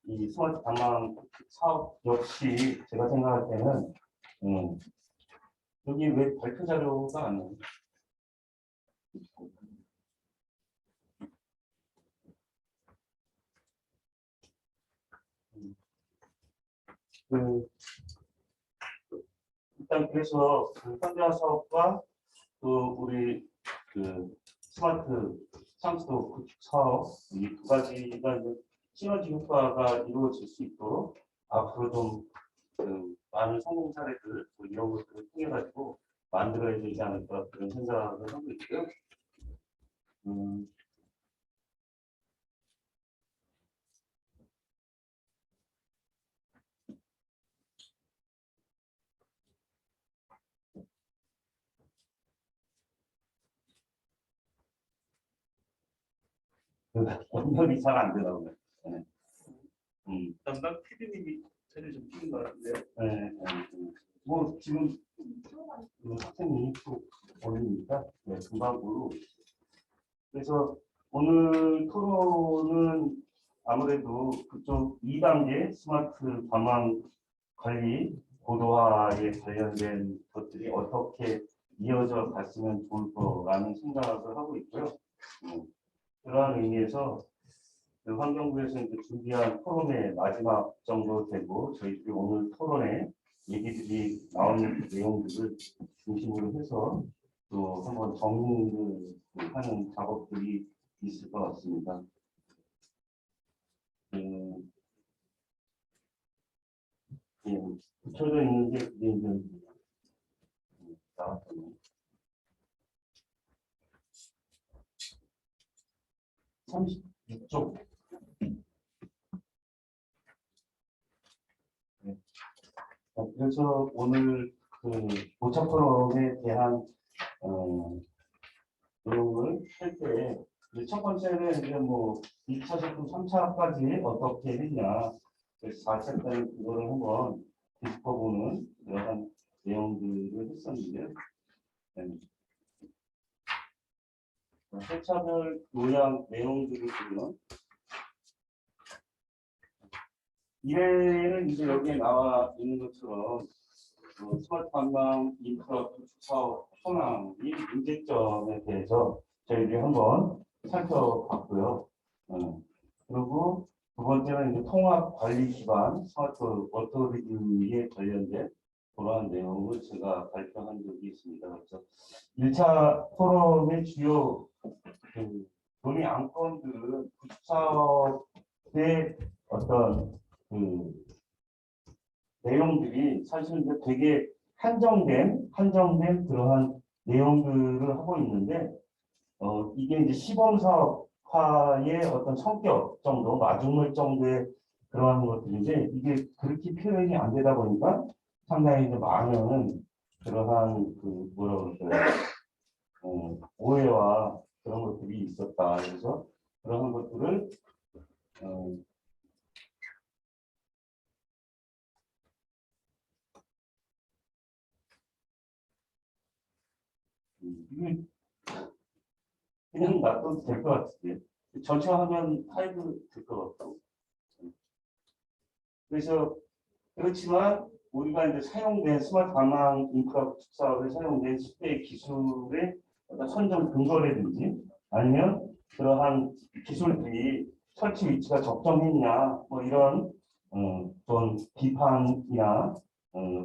이 스마트 관광 사업 역시 제가 생각할 때는 여기 왜 발표 자료가 안 나와요? 일단 그래서 현대화 사업과 또 우리 스마트 상수도 구축 사업 이 두 가지가 이제 시너지 효과가 이루어질 수 있도록 앞으로 좀 많은 성공 사례들 뭐 이런 것들을 통해 가지고 만들어야 되지 않을까 그런 생각을 하고 있고요. 연결이 잘 안 되더라고요. 담당 PD님이 자리 좀 끼는 것 같은데요. 뭐 지금 학생이 또 올리니까 금방으로. 그래서 오늘 토론은 아무래도 그쪽 2단계 스마트 관광 관리 고도화에 관련된 것들이 어떻게 이어져 갔으면 좋을 거라는 생각을 하고 있고요. 그러한 의미에서 환경부에서 이제 준비한 토론의 마지막 정도 되고 저희들이 오늘 토론에 얘기들이 나오는 내용들을 중심으로 해서 또 한번 정리를 하는 작업들이 있을 것 같습니다. 붙여져 있는 게 이제 나왔거든요. 36쪽. 그래서 오늘 모차 토론에 대한 내용을 할 때 첫 번째는 이제 뭐 2차 제품 3차까지 어떻게 했냐. 그래서 4차 때는 그거를 한번 짚어보는 그런 내용들을 했었는데요. 세차별 요약 내용들을 보면 이래는 이제 여기에 나와 있는 것처럼 스마트 관광 인프라 구축 사업 현황 이 문제점에 대해서 저희들이 한번 살펴봤고요. 그리고 두 번째는 이제 통합 관리 기반 스마트 어토리티에 관련된 그러한 내용을 제가 발표한 적이 있습니다. 그래서 1차 토론의 주요 논의 안건들은 구축 사업의 어떤 내용들이 사실은 이제 되게 한정된 그러한 내용들을 하고 있는데 이게 이제 시범 사업화의 어떤 성격 정도, 마중물 정도의 그러한 것들인데 이게 그렇게 표현이 안 되다 보니까 상당히 이제 많은 그러한 뭐라 그럴까요? 오해와 그런 것들이 있었다. 그래서 그런 것들을 이게 그냥 놔둬도 될 것 같은데 전체 화면 하이드 될 것 같고 그래서 그렇지만 우리가 이제 사용된 스마트 관망 인프라 구축 사업에 사용된 10대 기술의 어떤 선정 근거라든지 아니면 그러한 기술들이 설치 위치가 적정했냐 뭐 이런 좀 비판이나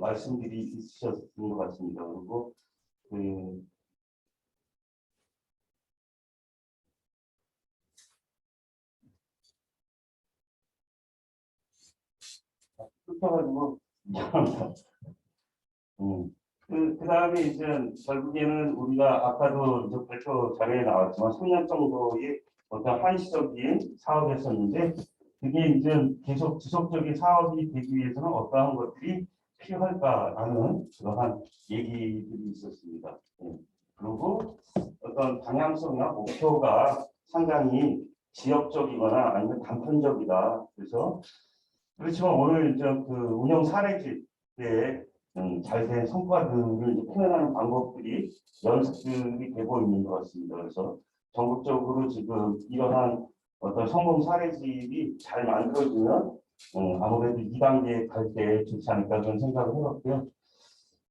말씀들이 있으셨던 것 같습니다. 그리고 그래가지고 미안합니다. 그다음에 이제 결국에는 우리가 아까도 이제 발표 자료에 나왔지만 3년 정도의 어떤 한시적인 사업이었었는데 그게 이제 계속 지속적인 사업이 되기 위해서는 어떠한 것들이 필요할까라는 그러한 얘기들이 있었습니다. 그리고 어떤 방향성이나 목표가 상당히 지역적이거나 아니면 단편적이다. 그래서 그렇지만 오늘 이제 그 운영 사례집에 잘된 성과들을 표현하는 방법들이 연습들이 되고 있는 것 같습니다. 그래서 전국적으로 지금 이러한 어떤 성공 사례집이 잘 만들어지면 아무래도 2단계 갈 때 좋지 않을까 그런 생각을 해봤고요.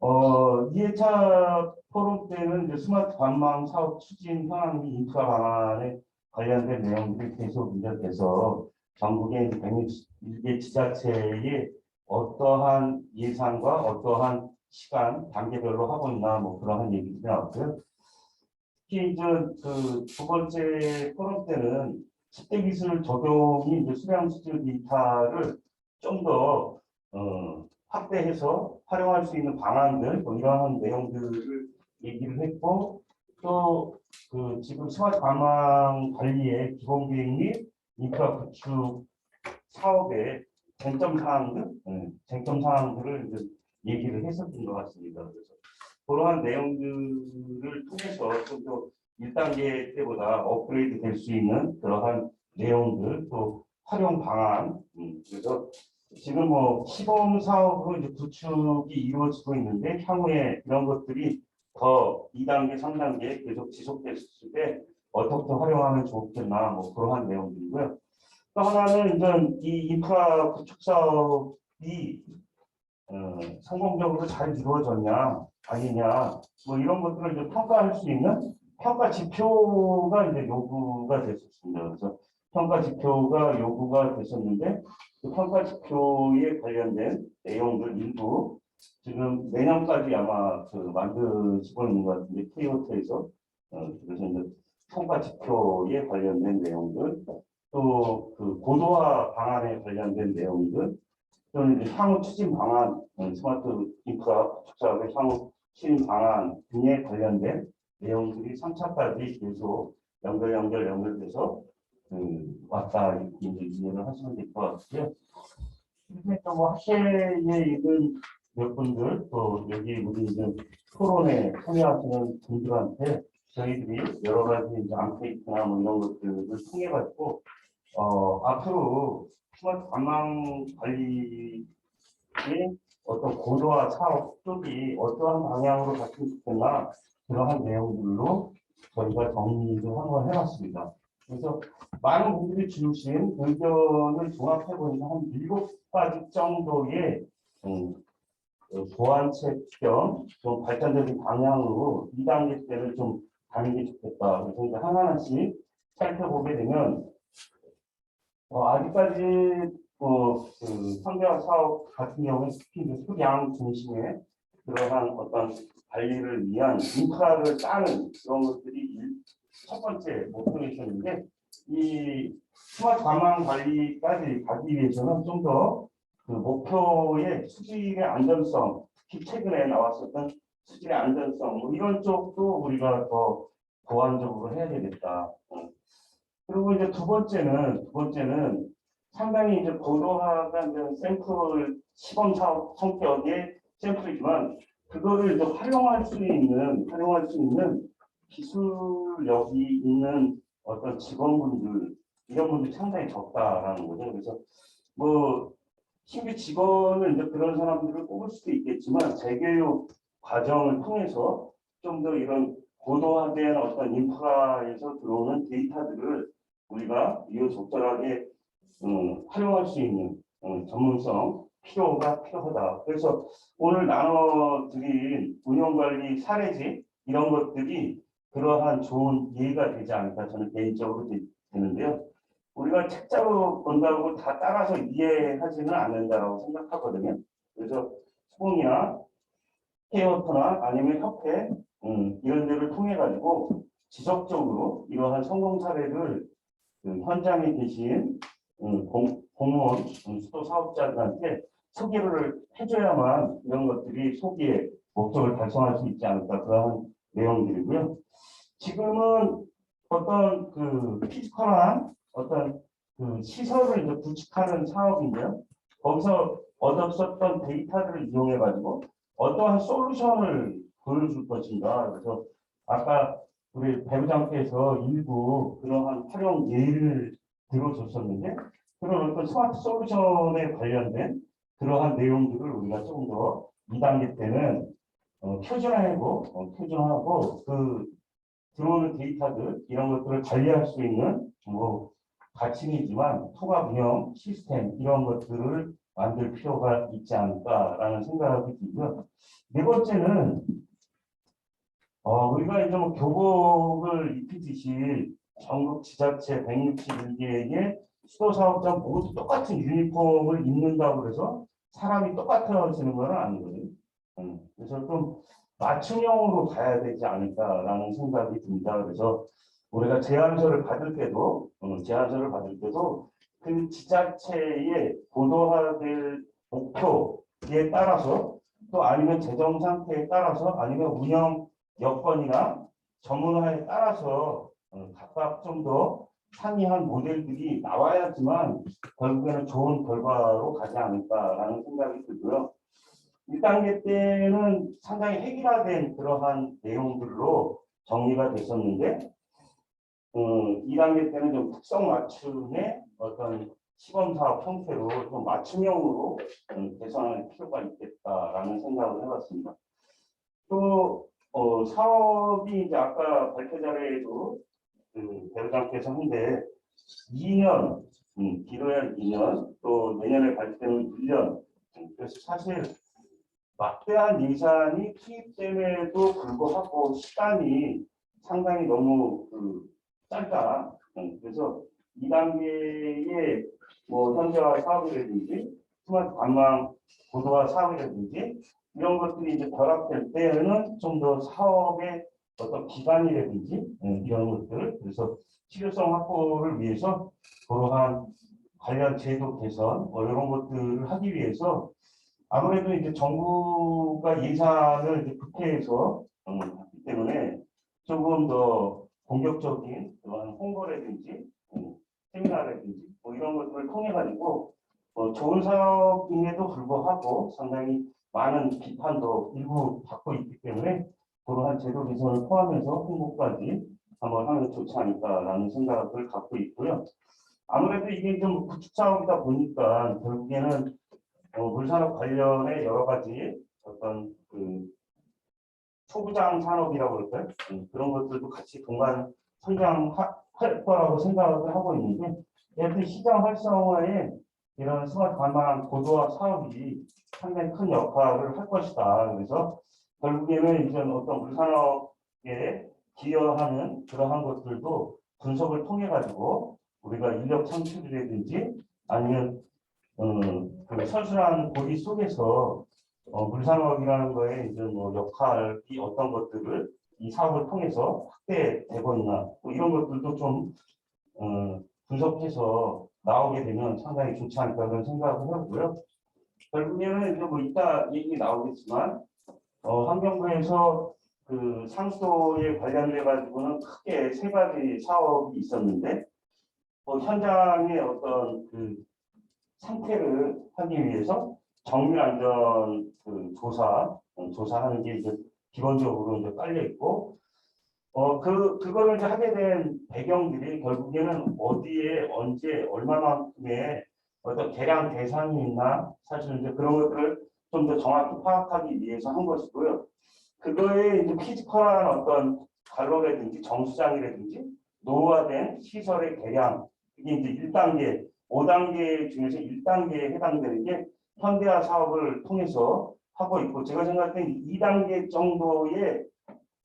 2회차 포럼 때는 이제 스마트 관망 사업 추진 현황 및 인프라 방안에 관련된 내용들이 계속 이제 돼서 전국의 161개 지자체의 어떠한 예산과 어떠한 시간 단계별로 하고 있나 뭐 그러한 얘기들이 나왔고요. 특히 이제 그 두 번째 포럼 때는 10대 기술 적용이 이제 수량 수질 데이터를 좀 더 확대해서 활용할 수 있는 방안들 뭐 이러한 내용들을 얘기를 했고 또 그 지금 스마트 관망 관리의 기본 계획 및 인프라 구축 사업의 쟁점 사항들을 이제 얘기를 했었던 것 같습니다. 그래서 그러한 내용들을 통해서 좀 더 1단계 때보다 업그레이드 될 수 있는 그러한 내용들 또 활용 방안 그래서 지금 뭐 시범 사업으로 이제 구축이 이루어지고 있는데 향후에 이런 것들이 더 2단계, 3단계 계속 지속됐을 때 어떻게 활용하면 좋겠나 뭐 그러한 내용들이고요. 또 하나는 이제 이 인프라 구축 사업이 성공적으로 잘 이루어졌냐 아니냐 뭐 이런 것들을 이제 평가할 수 있는 평가 지표가 이제 요구가 됐었습니다. 그래서 평가 지표가 요구가 됐었는데 그 평가 지표에 관련된 내용들 일부 지금 내년까지 아마 그 만드시고 있는 것 같은데 K호텔에서 그래서 이제 평가 지표에 관련된 내용들 또 그 고도화 방안에 관련된 내용들 또는 이제 향후 추진 방안 스마트 인프라 구축 사업의 향후 추진 방안 등에 관련된 내용들이 3차까지 계속 연결돼서 왔다 이렇게 이제 이해를 하시면 될 것 같고요. 이렇게 또 학회에 있는 몇 분들 또 여기 우리 이제 토론에 참여하시는 분들한테 저희들이 여러 가지 이제 앙케이트나 뭐 이런 것들을 통해 가지고 앞으로 스마트 관광 관리의 어떤 고도화 사업 쪽이 어떠한 방향으로 갔으면 좋겠나 그러한 내용들로 저희가 정리를 한번 해봤습니다. 그래서 많은 분들이 주신 의견을 종합해보니까 한 7가지 정도의 보완책 겸 좀 발전적인 방향으로 2단계 때를 좀 가는 게 좋겠다. 그래서 이제 하나하나씩 살펴보게 되면 아직까지 그 상대화 사업 같은 경우는 특히 이제 수량 중심의 그러한 어떤 관리를 위한 인프라를 짜는 그런 것들이 첫 번째 목표이셨는데 이 스마트 관광 관리까지 가기 위해서는 좀 더 그 목표의 수질의 안전성, 특히 최근에 나왔었던 수질의 안전성 뭐 이런 쪽도 우리가 더 보완적으로 해야 되겠다. 그리고 이제 두 번째는 상당히 이제 고도화가 이제 샘플 시범 사업 성격의 샘플이지만 그거를 이제 활용할 수 있는 기술력이 있는 어떤 직원분들 이런 분들이 상당히 적다라는 거죠. 그래서 뭐 신규 직원은 이제 그런 사람들을 뽑을 수도 있겠지만 재교육 과정을 통해서 좀 더 이런 고도화된 어떤 인프라에서 들어오는 데이터들을 우리가 이율적절하게 활용할 수 있는 전문성 필요가 필요하다. 그래서 오늘 나눠드린 운영관리 사례지 이런 것들이 그러한 좋은 예가 되지 않을까 저는 개인적으로 되는데요. 우리가 책자로 본다고 다 따라서 이해하지는 않는다라고 생각하거든요. 그래서 수봉이나 케어터나 아니면 협회 이런 데를 통해 가지고 지속적으로 이러한 성공 사례를 현장에 계신 공무원 수도 사업자들한테 소개를 해줘야만 이런 것들이 소기의 목적을 달성할 수 있지 않을까 그런 내용들이고요. 지금은 어떤 그 피지컬한 어떤 그 시설을 이제 구축하는 사업인데요. 거기서 얻었었던 데이터를 이용해 가지고 어떠한 솔루션을 보여줄 것인가. 그래서 아까 우리 배부장께서 일부 그러한 활용 예를 들어줬었는데 그런 어떤 스마트 솔루션에 관련된 그러한 내용들을 우리가 조금 더 2단계 때는 표준화하고 그 들어오는 데이터들 이런 것들을 관리할 수 있는 뭐 가칭이지만 통합 운영 시스템 이런 것들을 만들 필요가 있지 않을까라는 생각이 들고요. 네 번째는 우리가 이제 뭐 교복을 입히듯이 전국 지자체 161개의 수도사업장 모두 똑같은 유니폼을 입는다고 해서 사람이 똑같아지는 건 아니거든요. 그래서 좀 맞춤형으로 가야 되지 않을까라는 생각이 듭니다. 그래서 우리가 제안서를 받을 때도 그 지자체의 고도화될 목표에 따라서 또 아니면 재정 상태에 따라서 아니면 운영 여건이나 전문화에 따라서 각각 좀 더 상이한 모델들이 나와야지만 결국에는 좋은 결과로 가지 않을까라는 생각이 들고요. 1단계 때는 상당히 획일화된 그러한 내용들로 정리가 됐었는데 2단계 때는 좀 특성 맞춤의 어떤 시범사업 형태로 좀 맞춤형으로 개선할 필요가 있겠다라는 생각을 해봤습니다. 또 사업이 이제 아까 발표 자료에도 배우장께서 한데 2년, 길어야 2년, 또 내년에 발표되는 1년. 그래서 사실 막대한 예산이 투입됨에도 불구하고 시간이 상당히 너무 짧다. 그래서 2단계의 뭐 현대화 사업이라든지 스마트 관망 고도화 사업이라든지 이런 것들이 이제 결합될 때는 좀 더 사업의 어떤 기간이라든지 이런 것들 그래서 실효성 확보를 위해서 그러한 관련 제도 개선 이런 것들을 하기 위해서 아무래도 이제 정부가 예산을 이제 국회에서 받기 때문에 조금 더 공격적인 그런 홍보라든지 세미나라든지 뭐 이런 것들을 통해 가지고 좋은 사업임에도 불구하고 상당히 많은 비판도 일부 받고 있기 때문에 그러한 제도 개선을 포함해서 홍보까지 한번 하면 좋지 않을까라는 생각을 갖고 있고요. 아무래도 이게 좀 구축 사업이다 보니까 결국에는 물산업 관련의 여러 가지 어떤 그 초부장 산업이라고 그럴까요? 그런 것들도 같이 동반 성장할 거라고 생각을 하고 있는데 여튼 시장 활성화에 이런 스마트 관망 고도화 사업이 상당히 큰 역할을 할 것이다. 그래서 결국에는 이제 어떤 물산업에 기여하는 그러한 것들도 분석을 통해 가지고 우리가 인력 창출이라든지 아니면 그 선순환 고리 속에서 물산업이라는 거에 이제 뭐 역할이 어떤 것들을 이 사업을 통해서 확대되고 있나 뭐 이런 것들도 좀 분석해서 나오게 되면 상당히 좋지 않을까 그런 생각을 해보고요. 결국에는 이제 뭐 이따 얘기 나오겠지만 환경부에서 그 상수도에 관련돼 가지고는 크게 세 가지 사업이 있었는데 현장의 어떤 그 상태를 하기 위해서 정밀 안전 그 조사하는 게 이제 기본적으로 이제 깔려 있고 그거를 이제 하게 된 배경들이 결국에는 어디에, 언제, 얼마만큼의 어떤 계량 대상이 있나, 사실 이제 그런 것들을 좀 더 정확히 파악하기 위해서 한 것이고요. 그거에 이제 피지컬한 어떤 관로라든지 정수장이라든지 노후화된 시설의 개량, 이게 이제 1단계, 5단계 중에서 1단계에 해당되는 게 현대화 사업을 통해서 하고 있고, 제가 생각할 때 2단계 정도의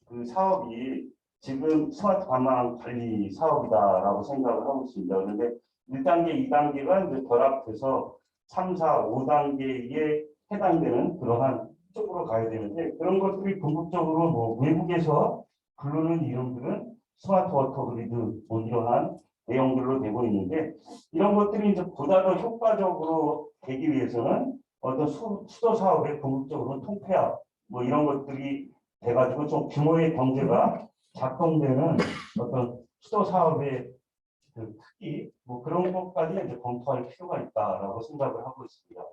그 사업이 지금 스마트 관광 관리 사업이다라고 생각을 하고 있습니다. 그런데 1단계, 2단계가 이제 결합돼서 3, 4, 5단계에 해당되는 그러한 쪽으로 가야 되는데, 그런 것들이 궁극적으로 뭐 외국에서 부르는 이름들은 스마트 워터 그리드 뭐 이러한 내용들로 되고 있는데, 이런 것들이 이제 보다 더 효과적으로 되기 위해서는 어떤 수도 사업의 궁극적으로 통폐합 뭐 이런 것들이 돼가지고 좀 규모의 경제가 작동되는 어떤 수도 사업의 그 크기 뭐 그런 것까지 이제 검토할 필요가 있다라고 생각을 하고 있습니다.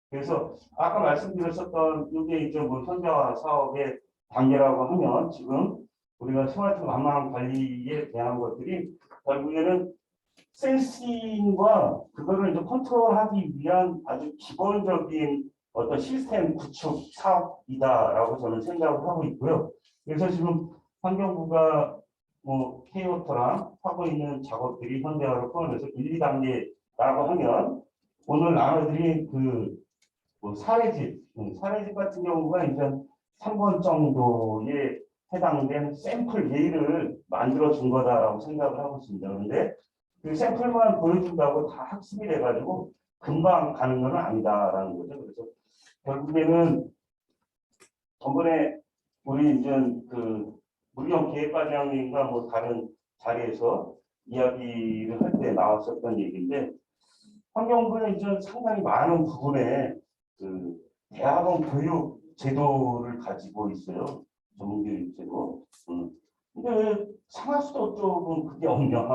그래서 아까 말씀드렸었던 이게 이제 뭐 현대화 사업의 단계라고 하면 지금 우리가 스마트 관광 관리에 대한 것들이 결국에는 센싱과 그거를 이제 컨트롤하기 위한 아주 기본적인 어떤 시스템 구축 사업이다라고 저는 생각을 하고 있고요. 그래서 지금 환경부가 뭐 K워터랑 하고 있는 작업들이 현대화를 포함해서 1, 2단계라고 하면 오늘 나눠드린 뭐 사례집 같은 경우가 이제 3번 정도에 해당된 샘플 예를 만들어 준 거다라고 생각을 하고 있습니다. 그런데 그 샘플만 보여준다고 다 학습이 돼가지고 금방 가는 건 아니다라는 거죠. 그래서 결국에는 전번에 우리 이제 그 무령 기획과장님과 뭐 다른 자리에서 이야기를 할 때 나왔었던 얘기인데, 환경부는 이제 상당히 많은 부분에 그 대학원 교육 제도를 가지고 있어요. 전문교육 제도. 근데 왜 상하수도 쪽은 그게 없냐?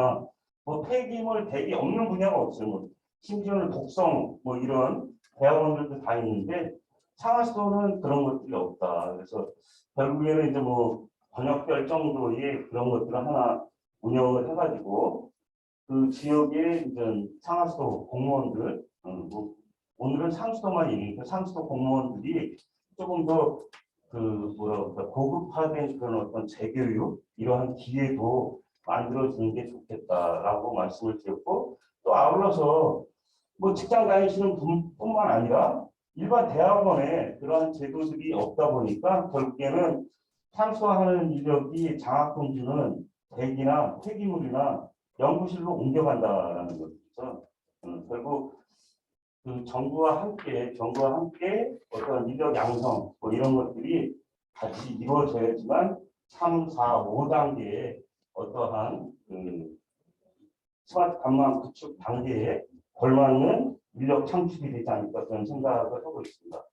뭐 폐기물 대기 없는 분야가 없어요. 뭐 심지어는 독성 뭐 이런 대학원들도 다 있는데 상하수도는 그런 것들이 없다. 그래서 결국에는 이제 뭐 번역별 정도의 그런 것들을 하나 운영을 해가지고 그 지역의 이제 상하수도 공무원들, 뭐 오늘은 상수도만 얘기니까 상수도 공무원들이 조금 더 그 뭐라 그럴까 고급화된 그런 어떤 재교육 이러한 기회도 만들어주는 게 좋겠다라고 말씀을 드렸고, 또 아울러서 뭐 직장 다니시는 분뿐만 아니라 일반 대학원에 그러한 제도들이 없다 보니까 결국에는 상수화하는 인력이 장학금 주는 대기나 폐기물이나 연구실로 옮겨간다라는 거죠. 결국 그 정부와 함께 어떤 인력 양성 뭐 이런 것들이 같이 이루어져야지만 3, 4, 5단계의 어떠한 그 스마트 관광 구축 단계에 걸맞는 인력 창출이 되지 않을까 그런 생각을 하고 있습니다.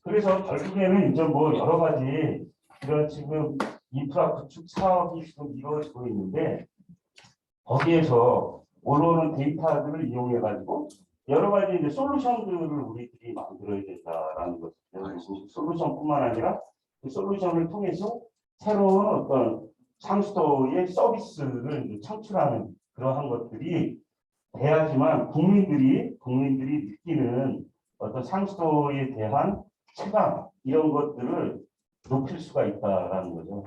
그래서 결국에는 이제 뭐 여러 가지 이런 지금 인프라 구축 사업이 지금 이루어지고 있는데, 거기에서 올라오는 데이터들을 이용해 가지고 여러 가지 이제 솔루션들을 우리들이 만들어야 된다라는 거죠. 솔루션뿐만 아니라 그 솔루션을 통해서 새로운 어떤 상수도의 서비스를 창출하는 그러한 것들이 돼야지만 국민들이 느끼는 어떤 상수도에 대한 체감 이런 것들을 높일 수가 있다라는 거죠.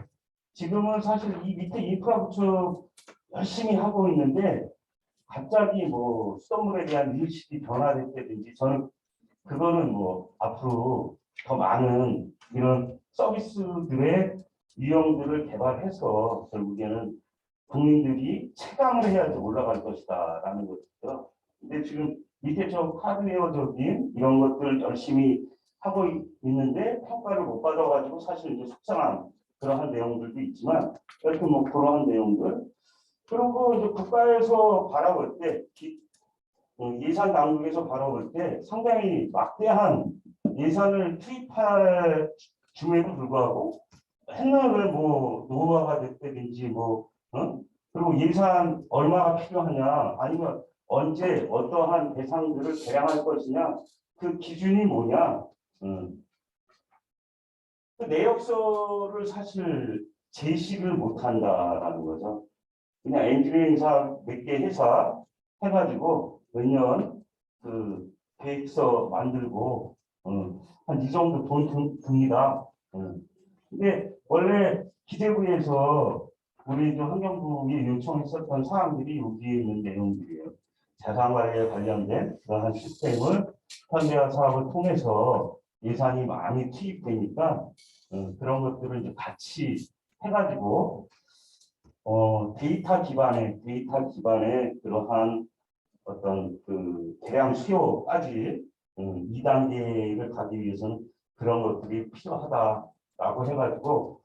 지금은 사실 이 밑에 인프라 구축 열심히 하고 있는데 갑자기 뭐 수돗물에 대한 인식이 변화됐다든지, 저는 그거는 뭐 앞으로 더 많은 이런 서비스들의 유형들을 개발해서 결국에는 국민들이 체감을 해야지 올라갈 것이다라는 거죠. 근데 지금 밑에 저 하드웨어적인 이런 것들을 열심히 하고 있는데 평가를 못 받아가지고 사실 이제 속상한 그러한 내용들도 있지만, 이렇게 뭐 그러한 내용들, 그리고 이제 국가에서 바라볼 때 예산 당국에서 바라볼 때 상당히 막대한 예산을 투입할 중에도 불구하고 맨날 왜 뭐 노후화가 됐다든지 뭐 그리고 예산 얼마가 필요하냐, 아니면 언제 어떠한 대상들을 개량할 것이냐, 그 기준이 뭐냐, 그 내역서를 사실 제시를 못한다라는 거죠. 그냥 엔지니어링 사업 몇 개 회사 해가지고 몇 년 그 계획서 만들고 한 이 정도 돈 듭니다. 근데 원래 기재부에서 우리 좀 환경부에 요청했었던 사항들이 여기에 있는 내용들이에요. 자산관리에 관련된 그러한 시스템을 현대화 사업을 통해서 예산이 많이 투입되니까 그런 것들을 이제 같이 해가지고 데이터 기반의 그러한 어떤 그 대량 수요까지 2단계를 가기 위해서는 그런 것들이 필요하다라고 해가지고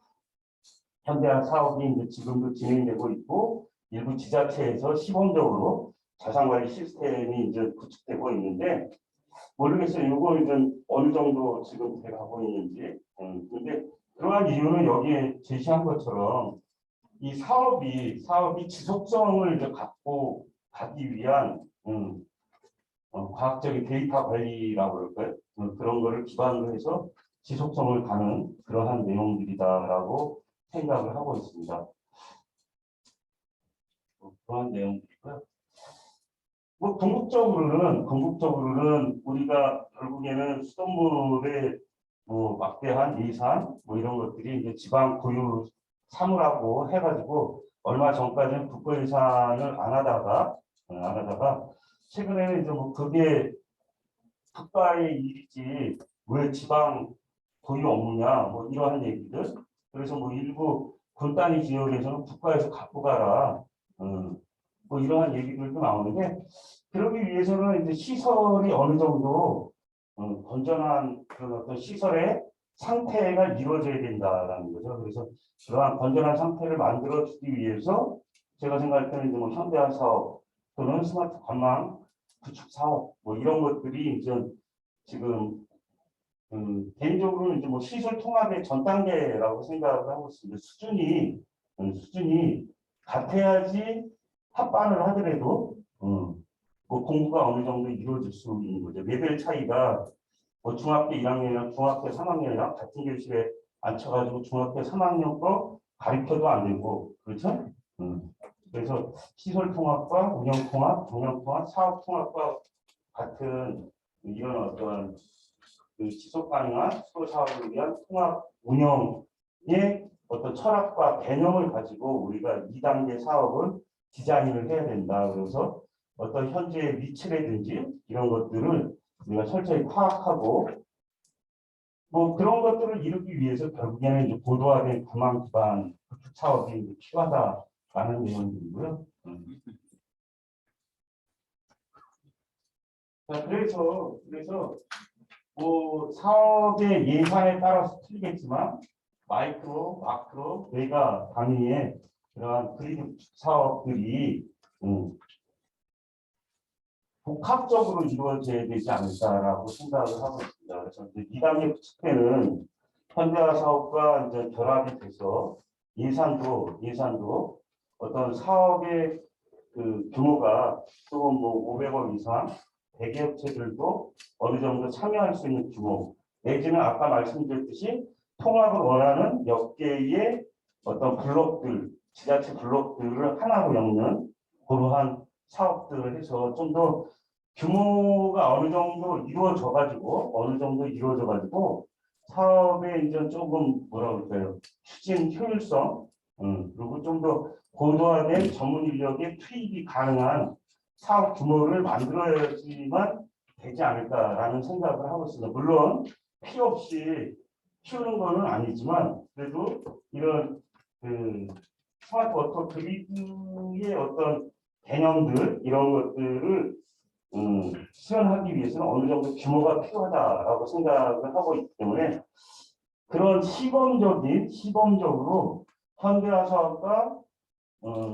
현대화 사업이 이제 지금도 진행되고 있고 일부 지자체에서 시범적으로 자산관리 시스템이 이제 구축되고 있는데 모르겠어요. 이거 이제 어느 정도 지금 돼가고 있는지. 근데 그러한 이유는 여기에 제시한 것처럼 이 사업이 지속성을 이제 갖고 가기 위한 과학적인 데이터 관리라고 그럴까요? 그런 거를 기반으로 해서 지속성을 가는 그러한 내용들이다라고 생각을 하고 있습니다. 그런 내용들이고요. 뭐 궁극적으로는 우리가 결국에는 수돗물의 뭐 막대한 예산 뭐 이런 것들이 이제 지방 고유 사무라고 해가지고 얼마 전까지는 국고 예산을 안 하다가 최근에는 이제 뭐 그게 국가의 일이지 왜 지방 고유 업무냐 뭐 이러한 얘기들. 그래서 뭐 일부 분단위 지역에서는 국가에서 갖고 가라 뭐 이러한 얘기들도 나오는데 그러기 위해서는 이제 시설이 어느 정도 건전한 그런 어떤 시설의 상태가 이루어져야 된다라는 거죠. 그래서 그러한 건전한 상태를 만들어주기 위해서 제가 생각할 때는 이제 뭐 현대화 사업 또는 스마트 관망 구축 사업 뭐 이런 것들이 이제 지금 개인적으로는 이제 뭐 시설 통합의 전 단계라고 생각을 하고 있습니다. 수준이 같아야지 합반을 하더라도 뭐 공부가 어느 정도 이루어질 수 있는 거죠. 레벨 차이가 뭐 중학교 1학년이랑 중학교 3학년이랑 같은 교실에 앉혀가지고 중학교 3학년 거 가르쳐도 안 되고 그렇죠? 그래서 시설 통합과 운영 통합, 경영 통합, 사업 통합과 같은 이런 어떤 그 지속 가능한 수도 사업을 위한 통합 운영의 어떤 철학과 개념을 가지고 우리가 2단계 사업을 디자인을 해야 된다. 그래서 어떤 현재의 위치라든지 이런 것들을 우리가 철저히 파악하고 뭐 그런 것들을 이루기 위해서 결국에는 이제 고도화된 구망 기반 구축 사업이 이제 필요하다라는 내용들이고요. 자, 그래서 뭐 사업의 예산에 따라서 틀리겠지만 마이크로, 마크로, 메가 단위의 그러한 그리드 구축 사업들이 복합적으로 이루어져야 되지 않을까라고 생각을 하고 있습니다. 그래서 이제 2단계 구축 때는 현대화 사업과 이제 결합이 돼서 예산도 어떤 사업의 그 규모가 조금 뭐 500억 이상 대기업체들도 어느 정도 참여할 수 있는 규모 내지는 아까 말씀드렸듯이 통합을 원하는 몇 개의 어떤 블록들 지자체 블록들을 하나로 엮는 그러한 사업들을 해서 좀 더 규모가 어느 정도 이루어져 가지고 사업의 이제 조금 뭐라 그럴까요 추진 효율성 그리고 좀 더 고도화된 전문 인력의 투입이 가능한 사업 규모를 만들어야지만 되지 않을까라는 생각을 하고 있습니다. 물론 필요 없이 키우는 거는 아니지만 그래도 이런 그 스마트 워터 그리드의 어떤 개념들 이런 것들을 수행하기 위해서는 어느 정도 규모가 필요하다라고 생각을 하고 있기 때문에 그런 시범적으로 현대화 사업과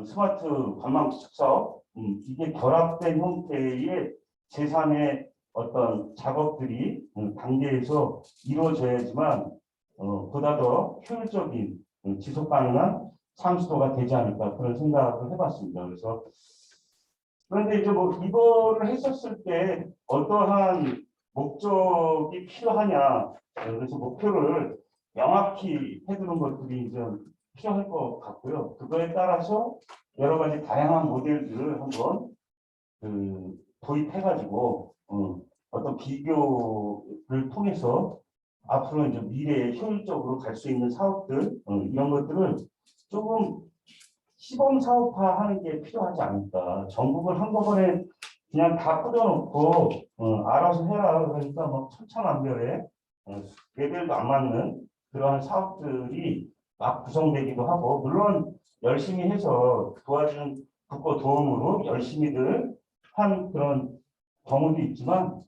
스마트 관망 구축 사업 이게 결합된 형태의 재산의 어떤 작업들이 단계에서 이루어져야지만 보다 더 효율적인 지속 가능한 상수도가 되지 않을까 그런 생각을 해봤습니다. 그래서 그런데 이제 뭐 이거를 했었을 때 어떠한 목적이 필요하냐 그래서 목표를 명확히 해두는 것들이 좀 필요할 것 같고요. 그거에 따라서 여러 가지 다양한 모델들을 한번 도입해가지고 어떤 비교를 통해서 앞으로 이제 미래에 효율적으로 갈 수 있는 사업들 이런 것들을 조금 시범 사업화하는 게 필요하지 않을까. 전국을 한꺼번에 그냥 다 뿌려놓고 알아서 해라 그러니까 뭐 천차만별의 레벨도 안 맞는 그러한 사업들이 막 구성되기도 하고 물론 열심히 해서 도와주는 국고 도움으로 열심히들 한 그런 경우도 있지만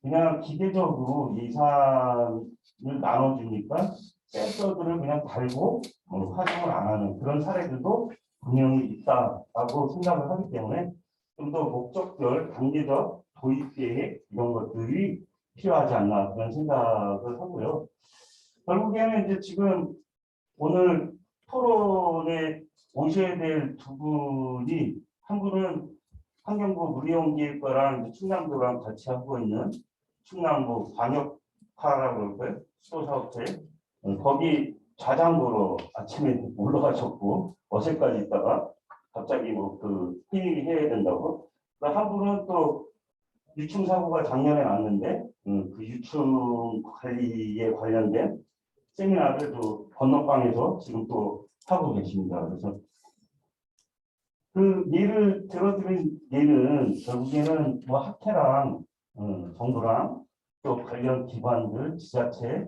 그냥 기계적으로 예산을 나눠주니까 센서들을 그냥 달고 활용을 안 하는 그런 사례들도 분명히 있다라고 생각을 하기 때문에 좀 더 목적별 단계적 도입 계획 이런 것들이 필요하지 않나 그런 생각을 하고요. 결국에는 이제 지금 오늘 토론에 오셔야 될 두 분이 한 분은 환경부 물이용기획과랑 충남도랑 같이 하고 있는 충남도 광역파라고 그럴까요? 수도사업체 거기 좌장도로 아침에 올라가셨고 어제까지 있다가 갑자기 회의해야 된다고. 한 분은 또 유충 사고가 작년에 났는데 그 유충 관리에 관련된 세미나를 또 건너방에서 지금 또 하고 계십니다. 그래서 그 예를 들어드린 예는 결국에는 뭐 학회랑 정부랑 또 관련 기관들, 지자체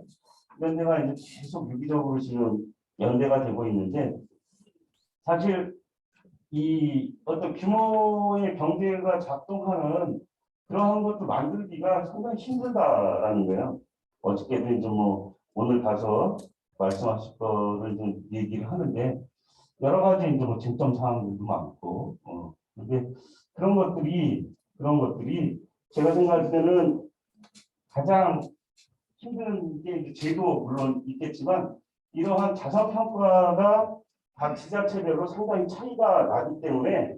이런 데가 이제 계속 유기적으로 지금 연대가 되고 있는데 사실 이 어떤 규모의 경제가 작동하는 그러한 것도 만들기가 상당히 힘들다라는 거예요. 어저께도 이제 뭐 오늘 가서 말씀하실 거를 좀 얘기를 하는데 여러 가지 이제 뭐 쟁점 사항들도 많고 근데 그런 것들이 제가 생각할 때는 가장 힘든 게 이제 제도 물론 있겠지만 이러한 자산 평가가 각 지자체별로 상당히 차이가 나기 때문에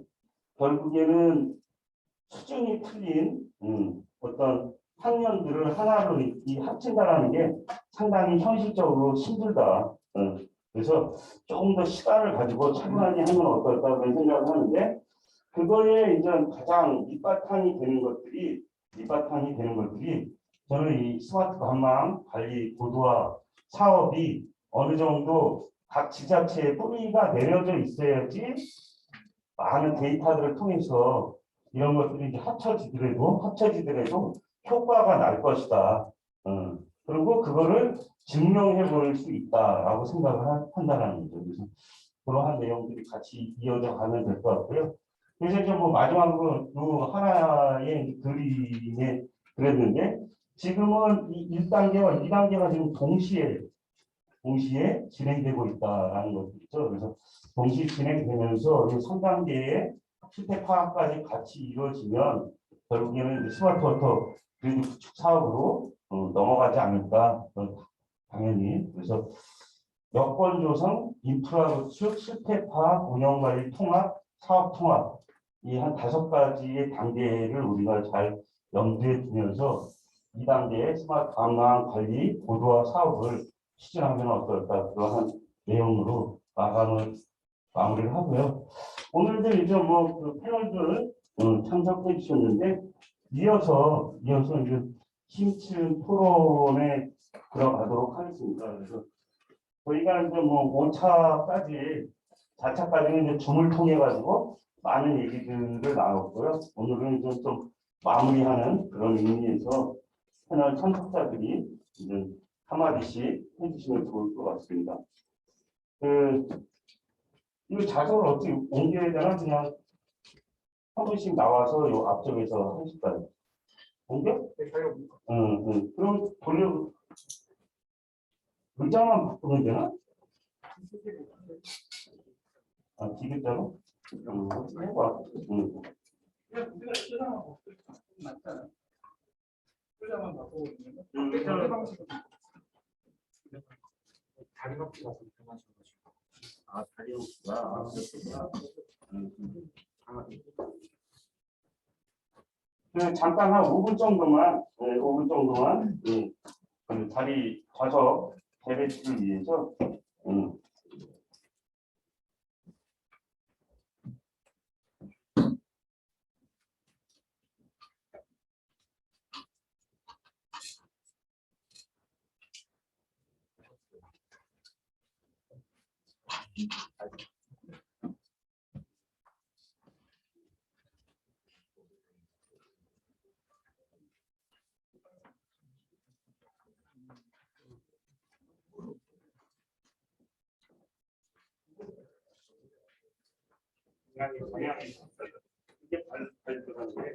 결국에는 수준이 틀린 어떤 학년들을 하나로 합친다라는 게 상당히 현실적으로 힘들다. 그래서 조금 더 시간을 가지고 차분하게 하면 어떨까 그런 생각을 하는데 그거에 이제 가장 밑바탕이 되는 것들이 저는 이 스마트 관망 관리 고도화 사업이 어느 정도 각 지자체의 뿌리가 내려져 있어야지 많은 데이터들을 통해서 이런 것들이 이제 합쳐지더라도 효과가 날 것이다. 그리고 그거를 증명해 볼 수 있다라고 생각을 한다는 거죠. 그래서 그러한 내용들이 같이 이어져 가면 될 것 같고요. 그래서 이제 뭐 마지막으로 요 하나의 그림에 그랬는데 지금은 이 1단계와 2단계가 지금 동시에 진행되고 있다라는 것이죠. 그래서 동시 진행되면서 이 3단계의 실태 파악까지 같이 이루어지면 결국에는 스마트워터 그리드 구축 사업으로 넘어가지 않을까 당연히. 그래서 여건 조성, 인프라 구축, 실태 파악, 운영 관리 통합, 사업 통합 이 한 5가지의 단계를 우리가 잘 염두에 두면서 2단계의 스마트 관광 관리 고도화 사업을 추진하면 어떨까 그러한 내용으로 마무리를 하고요. 오늘도 이제 그 패널들 참석해 주셨는데 이어서 이제 심층 토론에 들어가도록 하겠습니다. 그래서 저희가 이제 5차까지 4차까지는 이제 줌을 통해 가지고 많은 얘기들을 나눴고요. 오늘은 좀 마무리하는 그런 의미에서 패널 참석자들이 이제 한마디씩 해주시면 좋을 것 같습니다. 이 자석을 어떻게 옮겨야 되나 그냥 한 분씩 나와서 요 앞쪽에서 하실까요? 옮겨? 네, 그럼 돌려 의자만 바꾸면 되나? 디귿자로? 해봐. 우리가 쓰자만 맞잖아. 쓰자만 바꾸고 있는 방식은 다리 높이 가서 편하셔가지고. 다리 없구나. 잠깐 한 5분 정도만, 다리 좌석 재배치를 위해서 방향이 이게 발표하는데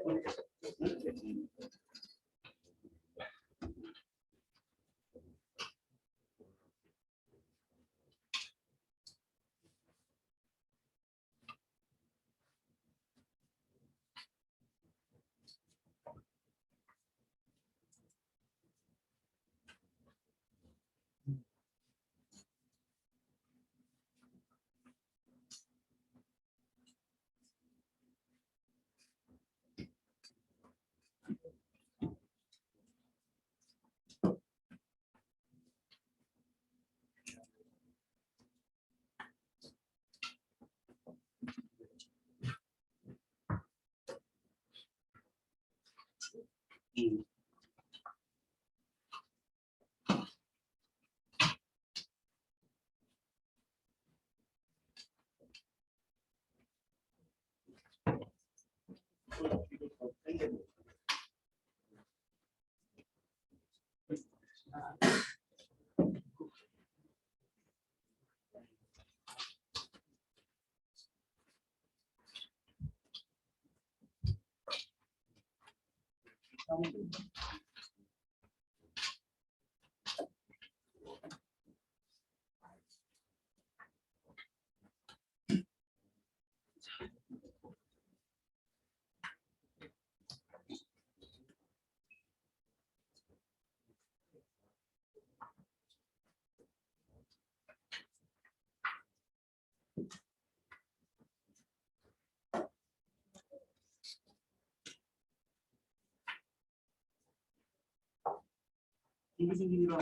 김부신님이랑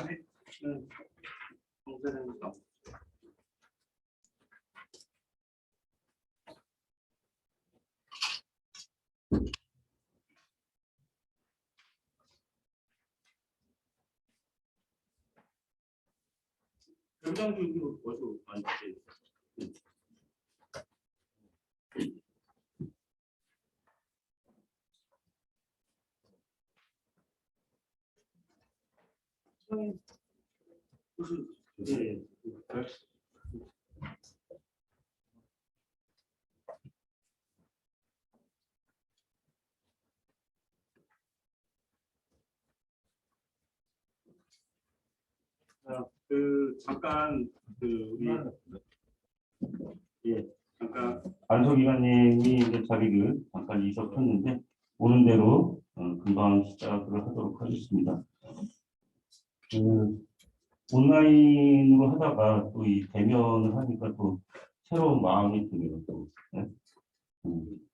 동생입니다. 경장도 이거 어디서 많이 봤어요? 무슨 예. 잠깐 우리 예 잠깐 안소기관님이 이제 자리를 잠깐 이석했는데 오는 대로 금방 시작을 하도록 하겠습니다. 온라인으로 하다가 또 이 대면을 하니까 또 새로운 마음이 드네요. 또 네?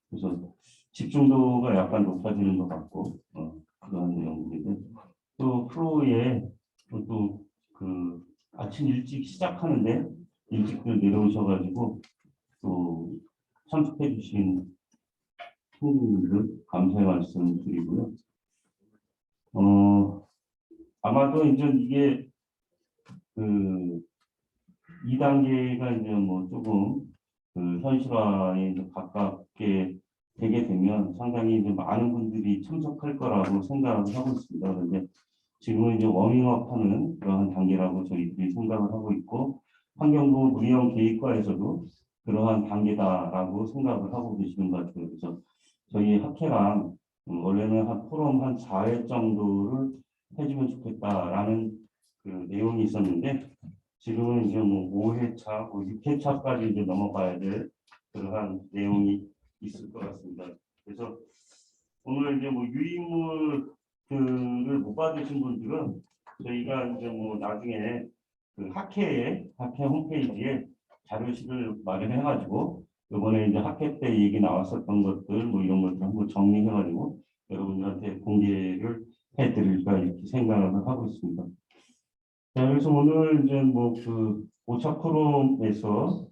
그래서 집중도가 약간 높아지는 것 같고 그런 내용인데 또 프로에 또 그 아침 일찍 시작하는데 일찍들 내려오셔가지고 또 참석해 주신 손님들 감사의 말씀 드리고요. 아마도 이제 이게 그 2단계가 이제 뭐 조금 그 현실화에 이제 가깝게 되게 되면 상당히 이제 많은 분들이 참석할 거라고 생각을 하고 있습니다. 그런데 지금은 이제 워밍업하는 그러한 단계라고 저희들이 생각을 하고 있고 환경부 무형 계획과에서도 그러한 단계다라고 생각을 하고 계시는 것 같아요. 그래서 저희 학회랑 원래는 한 포럼 한 4회 정도를 해주면 좋겠다라는 그 내용이 있었는데 지금은 이제 뭐 5회차, 6회차까지 이제 넘어가야 될 그러한 내용이 있을 것 같습니다. 그래서 오늘 이제 뭐 유인물들을 못 받으신 분들은 저희가 이제 뭐 나중에 그 학회 홈페이지에 자료실을 마련해가지고 이번에 이제 학회 때 얘기 나왔었던 것들 뭐 이런 것들 한번 정리해가지고 여러분들한테 공개를 해드릴까 이렇게 생각을 하고 있습니다. 자, 그래서 오늘 이제 뭐 그 오차 포럼에서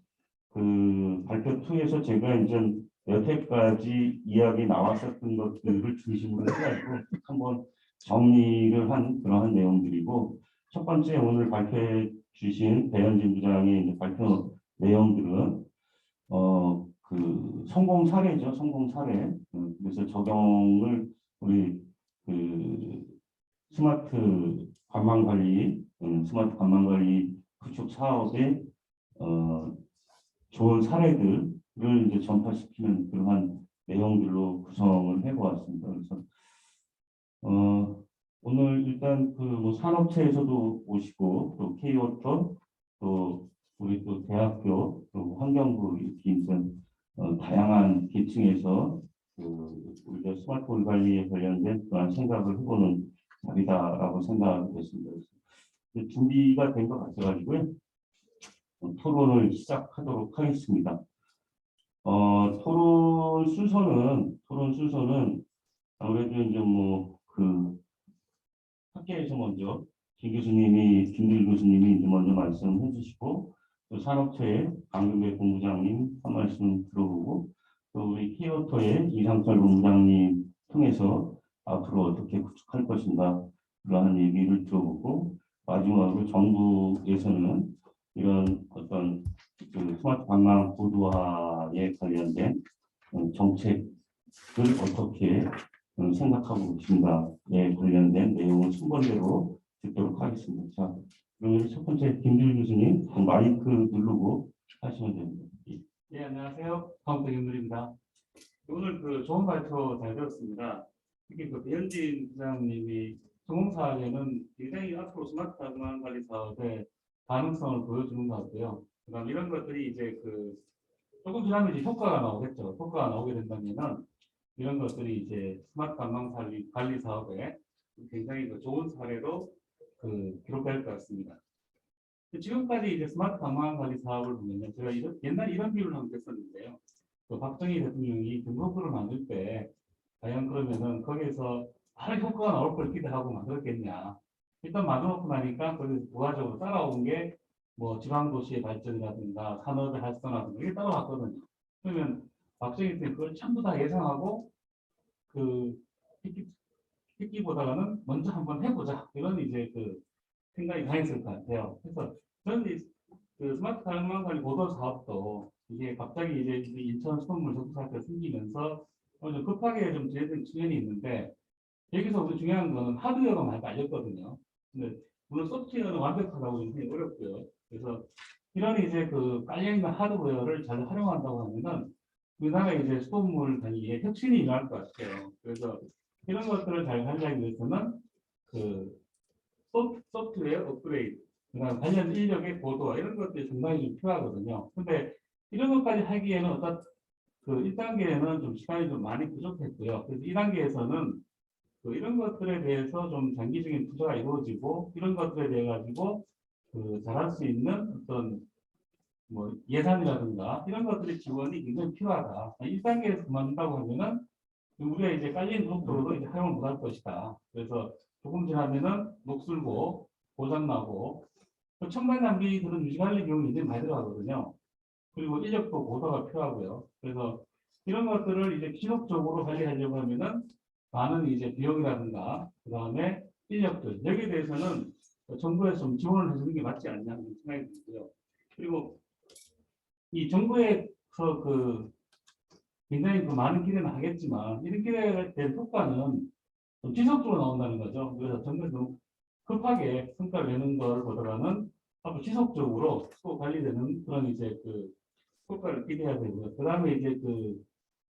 그 발표 투에서 제가 이제 여태까지 이야기 나왔었던 것들을 중심으로 해가지고 한번 정리를 한 그러한 내용들이고, 첫 번째 오늘 발표해 주신 배현진 부장의 이제 발표 내용들은 그 성공 사례죠, 성공 사례. 그래서 적용을 우리 그 스마트 관광 관리, 스마트 관광 관리 구축 사업의 좋은 사례들을 이제 전파시키는 그러한 내용들로 구성을 해보았습니다. 그래서 오늘 일단 그 뭐 산업체에서도 오시고 또 K워터 또 우리 또 대학교 또 환경부 이렇게 이제 다양한 계층에서 그 우리가 스마트폰 관리에 관련된 그런 생각을 해보는 자리다라고 생각했습니다. 그래서 준비가 된 것 같아가지고요. 토론을 시작하도록 하겠습니다. 토론 순서는 아무래도 이제 뭐 그 학계에서 먼저 김길 교수님이 이제 먼저 말씀해 주시고, 또 산업체의 강금배 본부장님 한 말씀 들어보고, 또 우리 K워터의 이상철 본부장님 통해서 앞으로 어떻게 구축할 것인가 그러한 얘기를 들어보고, 마지막으로 정부에서는 이런 어떤 그 스마트 관광 고도화에 관련된 정책을 어떻게 생각하고 계신가에 관련된 내용을 순번대로 듣도록 하겠습니다. 자, 그럼 첫 번째 김길 교수님 마이크 누르고 하시면 됩니다. 네, 안녕하세요. 다음부터 김길입니다. 오늘 그 좋은 발표 잘 들었습니다. 특히 그 배현진 부장님이 전공사에는 굉장히 앞으로 스마트 관광 관리 사업의 가능성을 보여주는 것 같고요. 그다음 이런 것들이 이제 그 조금 지나면 이제 효과가 나오겠죠. 효과가 나오게 된다면은 이런 것들이 이제 스마트 관광 관리 사업에 굉장히 그 좋은 사례로 그 기록될 것 같습니다. 지금까지 이제 스마트 관광 관리 사업을 보면요, 제가 옛날에 이런 비유를 한번 했었는데요. 그 박정희 대통령이 등록부를 만들 때 과연 그러면은 거기에서 바로 효과가 나올 걸 기대하고 만들었겠냐. 일단 만들어놓고 나니까 거기서 부가적으로 따라온 게 뭐 지방도시의 발전이라든가 산업의 활성화라든가 이게 따라왔거든요. 그러면 박정희 대통령이 그걸 전부 다 예상하고 그 듣기보다는 먼저 한번 해보자 이런 이제 그 생각이 강했을 것 같아요. 그래서 저는 그 스마트 관광 관리 보도 사업도 이게 갑자기 이제 인천 수돗물 정수 사태가 생기면서 좀 급하게 좀 진행된 측면이 있는데, 여기서 우리 중요한 거는 하드웨어가 많이 깔렸거든요. 근데 물론 소프트웨어는 완벽하다고 굉장히 어렵고요. 그래서 이런 이제 그 깔려있는 하드웨어를 잘 활용한다고 하면은 우리나라의 이제 수돗물 관리에 혁신이 일어날 것 같아요. 그래서 이런 것들을 잘 관리하기 위해서는 그 소프트웨어 업그레이드, 그다음 관련 인력의 보도와 이런 것들이 상당히 좀 필요하거든요. 근데 이런 것까지 하기에는 어떤 그 1단계에는 좀 시간이 좀 많이 부족했고요. 그래서 2단계에서는 그 이런 것들에 대해서 좀 장기적인 투자가 이루어지고, 이런 것들에 대해 가지고 그 잘할 수 있는 어떤 뭐 예산이라든가 이런 것들의 지원이 굉장히 필요하다. 1단계에서 그만둔다고 하면은 우리가 이제 깔린 속도로도 이제 활용을 못할 것이다. 그래서 조금 지나면은 녹슬고 고장나고 또 첨단 장비 그런 유지관리 비용이 굉장히 많이 들어가거든요. 그리고 인력도 보도가 필요하고요. 그래서 이런 것들을 이제 지속적으로 관리하려고 하면은 많은 이제 비용이라든가 그 다음에 인력들 여기에 대해서는 정부에서 좀 지원을 해주는 게 맞지 않냐 하는 생각이 들고요. 그리고 이 정부에서 그 굉장히 그 많은 기대는 하겠지만 이런 기대에 대한 효과는 좀 지속적으로 나온다는 거죠. 그래서 정부에서 급하게 성과를 내는 걸 보다가는 앞으로 지속적으로 또 관리되는 그런 이제 그 효과를 기대해야 되고요. 그 다음에 이제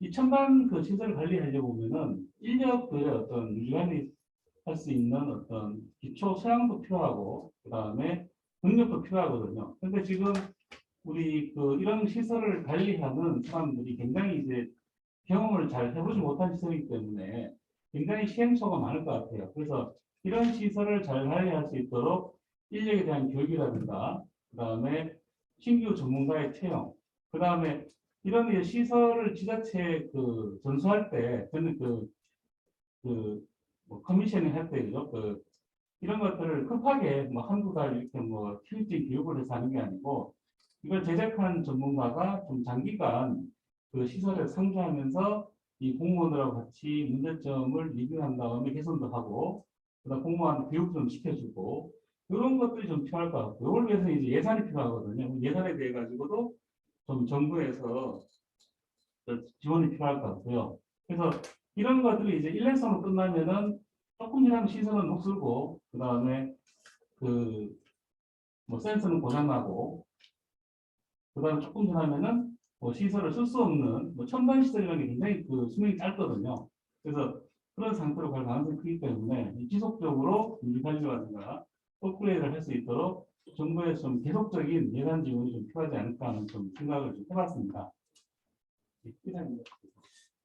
이 첨단 그 시설을 관리하려고 보면은 인력들의 어떤 유지관리 할 수 있는 어떤 기초 소양도 필요하고 그 다음에 능력도 필요하거든요. 근데 지금 우리 그 이런 시설을 관리하는 사람들이 굉장히 이제 경험을 잘 해보지 못한 시설이기 때문에 굉장히 시행착오가 많을 것 같아요. 그래서 이런 시설을 잘 관리할 수 있도록 인력에 대한 교육이라든가 그 다음에 신규 전문가의 채용, 그 다음에 이런 이제 시설을 지자체에 그 전수할 때 저는 뭐 커미셔닝 할 때 그죠? 그 이런 것들을 급하게 뭐 한두 달 이렇게 뭐 효율적 교육을 해서 하는 게 아니고 이걸 제작한 전문가가 좀 장기간 그 시설을 상주하면서 이 공무원들하고 같이 문제점을 리뷰한 다음에 개선도 하고 그다음 공무원 교육 좀 시켜주고 이런 것들이 좀 필요할 것 같고 이걸 위해서 이제 예산이 필요하거든요. 예산에 대해 가지고도 좀 정부에서 지원이 필요할 것 같고요. 그래서 이런 것들이 이제 일회성으로 끝나면은 조금 지나면 시설은 못 쓰고 그 다음에 그 뭐 센서는 고장나고 그 다음에 조금 지나면은 뭐 시설을 쓸 수 없는 뭐 첨단 시설이라는 게 굉장히 그 수명이 짧거든요. 그래서 그런 상태로 갈 가능성이 크기 때문에 지속적으로 관리라든가 업그레이드를 할 수 있도록 정부에서 좀 계속적인 예산 지원이 좀 필요하지 않을까 하는 좀 생각을 좀 해봤습니다. 이상입니다.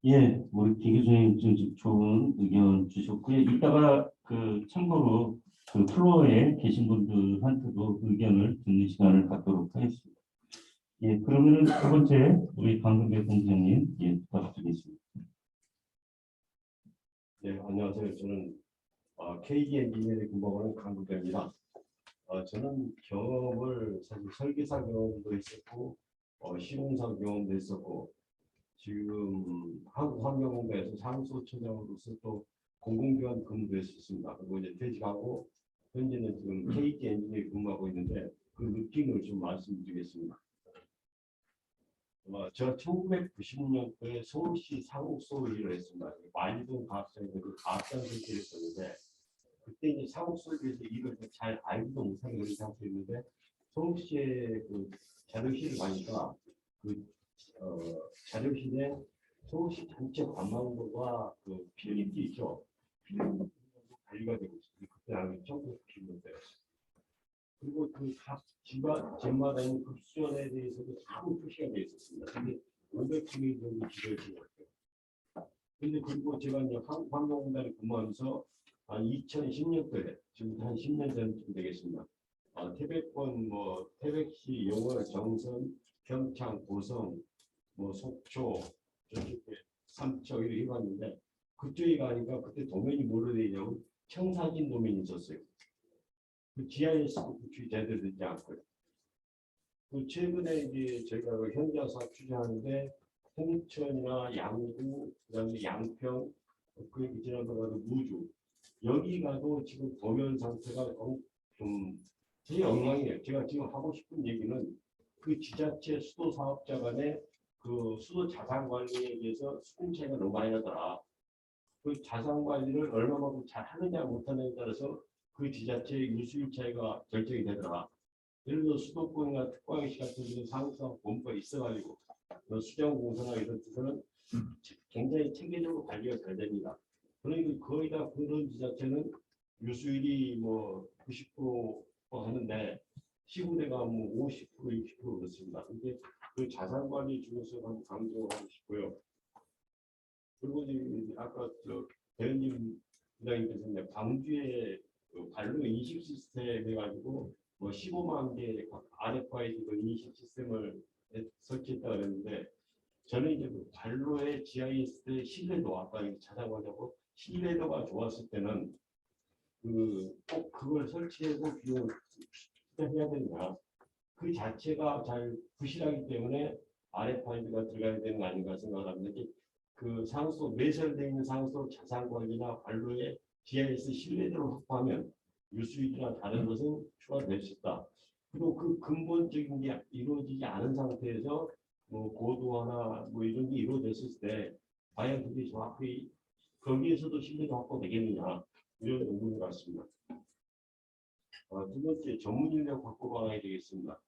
예, 우리 김 교수님 좀 좋은 의견 주셨고요. 이따가 그 참고로 그 플로어에 계신 분들한테도 의견을 듣는 시간을 갖도록 하겠습니다. 예, 그러면은 두 번째 우리 강근배 본부장님 예, 부탁드리겠습니다. 네, 안녕하세요. 저는 KD 엔지니어링 근무하는 강국배입니다. 저는 경험을 사실 설계사 경험도 있었고 시공사 경험도 있었고 지금 한국환경공사에서 상소처장으로서 또 공공기관 근무도 했었습니다. 그리고 이제 퇴직하고 현재는 지금 KD 엔지니어링 근무하고 있는데 그 느낌을 좀 말씀드리겠습니다. 제가 1990년도에 서울시 사국소 일을 했습니다. 만리동 과학장에서 그 과학장 설계를 했었는데 그때 이제 사국소에 대해서 일을 잘 알지도 못하는 그런 상태였는데 서울시의 그 자료실을 가니까 그 자료실에 서울시 전체 관망도가 그 필립이 있죠. 필립 관리가 되고 있어요. 그때 아마 1990년대였어요. 그리고 그 각 집마다 있는 급수전에 대해서도 참 표시가 되어 있었습니다. 근데 500층이 정도 기절된 것 같아요. 근데 그리고 제가 이제 환경공단에 근무하면서 한 2010년도에 지금 한 10년 전쯤 되겠습니다. 태백권 뭐 태백시 영월 정선 평창 고성 뭐 속초 이렇게 삼척 이렇게 해봤는데 그쪽에 가니까 그때 도면이 뭐로 되어 있냐면 청사진 도면이 있었어요. 그 GIS도 구축이 제대로 되지 않고요. 그 최근에 이제 저희가 그 현장 사업 추진하는데 홍천이나 양구, 그다음에 양평, 그 지나가도 무주 여기 가도 지금 도면 상태가 좀 되게 엉망이에요. 제가 지금 하고 싶은 얘기는 그 지자체 수도 사업자 간에 그 수도 자산 관리에 대해서 수준 차이가 너무 많이 나더라. 그 자산 관리를 얼마만큼 잘 하느냐 못하느냐에 따라서 그 지자체의 유수율 차이가 결정이 되더라. 예를 들어 수도권이나 특광시 같은 데는 상수화 본부가 있어가지고 수정공사나 이런 데서는 굉장히 체계적으로 관리가 잘 됩니다. 그러니까 거의 다 그런 지자체는 유수율이 뭐 90% 하는데 시군대가 뭐 50%, 60% 그렇습니다. 이게 그 자산 관리 중에서 한번 강조하고 싶고요. 그리고 이제 아까 대현님 부장님께서 이제 광주에 그 관로 인식 시스템 해가지고 뭐 15만 개 RFID 그 인식 시스템을 설치했다 그랬는데 저는 이제 그 관로의 GIS의 신뢰도 아까 찾아보자고 신뢰도가 좋았을 때는 꼭 그걸 설치하고 비용을 투자해야 되느냐 그 자체가 잘 부실하기 때문에 RFID가 들어가야 되는 거 아닌가 생각합니다. 그 상수 매설되어 있는 상수 자산 관리나 관로의 GIS 신뢰도를 확보하면 유수익이나 다른 것은 추가될 수 있다. 그리고 그 근본적인 게 이루어지지 않은 상태에서 뭐 고도화나 뭐 이런 게 이루어졌을 때 과연 그게 정확히 거기에서도 신뢰도 확보되겠느냐 이런 의문이 같습니다. 두 번째 전문 인력 확보 방안이 되겠습니다.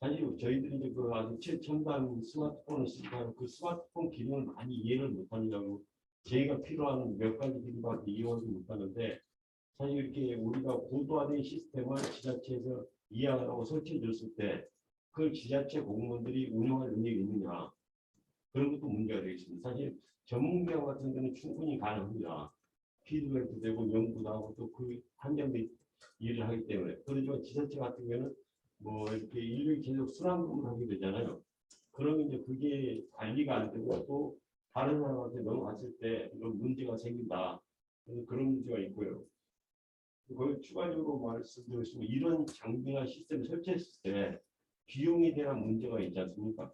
사실 저희들이 이제 그 아주 최첨단 스마트폰을 쓰니까 그 스마트폰 기능을 많이 이해를 못하느냐고 저희가 필요한 몇 가지 기능밖에 이해하지 못하는데 사실 이렇게 우리가 고도화된 시스템을 지자체에서 이해하라고 설치해 줬을 때 그걸 지자체 공무원들이 운영할 능력이 있느냐 그런 것도 문제가 되겠습니다. 사실 전문기관 같은 데는 충분히 가능합니다. 피드백도 되고 연구도 하고 또 그 한정된 일을 하기 때문에 그렇지만 지자체 같은 경우는 뭐 이렇게 인력이 계속 순환근무를 하게 되잖아요. 그러면 이제 그게 관리가 안 되고 또 다른 사람한테 넘어갔을 때 이런 문제가 생긴다. 그래서 그런 문제가 있고요. 거기 추가적으로 말씀드렸으면 이런 장비나 시스템 설치했을 때 비용에 대한 문제가 있지 않습니까?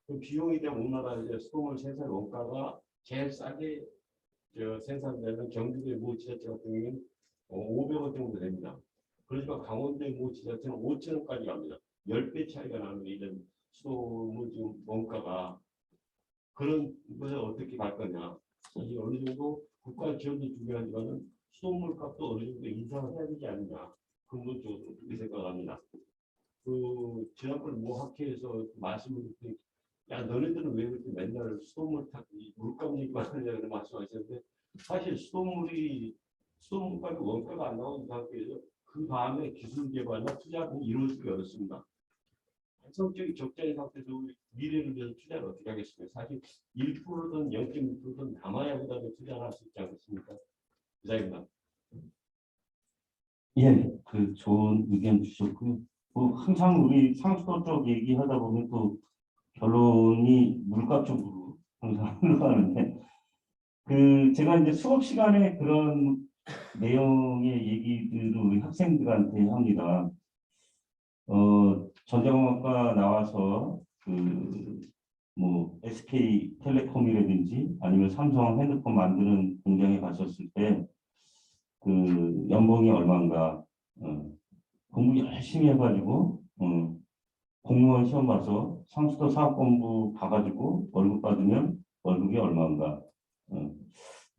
그 비용에 대한 우리나라 이제 수돗물 생산 원가가 제일 싸게 생산되는 경기도의 모 지자체 같은 경우는 500원 정도 됩니다. 그러니까 강원도의 모 지자체는 5,000원까지 갑니다. 10배 차이가 나는 이런 수돗물 지금 원가가 그런 것을 어떻게 갈 거냐. 사실 어느 정도 국가 지원도 중요하지만은 수돗물 값도 어느 정도 인상을 해야 되지 않느냐. 근본적으로 그렇게 생각합니다. 그 지난번 모 학회에서 말씀을 드렸더니 야 너네들은 왜 그렇게 맨날 수돗물 타기 물값 얘기만 하냐고 말씀하셨는데 사실 수돗물값이 원가가 안 나오는 상태에서 그 다음에 기술 개발이나 투자가 이루어지기 어렵습니다. 성적인 적자인 상태에서 미래를 위해서 투자를 어떻게 하겠습니까? 사실 1%든 0.6%든 남아야 그다음에 투자를 할 수 있지 않겠습니까? 기자입니다. 예, 그 좋은 의견 주셨고요. 뭐 항상 우리 상수도 쪽 얘기하다 보면 또 결론이 물가 쪽으로 항상 흘러가는데 그 제가 이제 수업 시간에 그런 내용의 얘기들을 우리 학생들한테 합니다. 전자공학과 나와서 그 뭐 SK텔레콤이라든지 아니면 삼성 핸드폰 만드는 공장에 갔었을 때 그 연봉이 얼마인가 공부 열심히 해가지고 공무원 시험 봐서 상수도 사업본부 가가지고 월급 받으면 월급이 얼마인가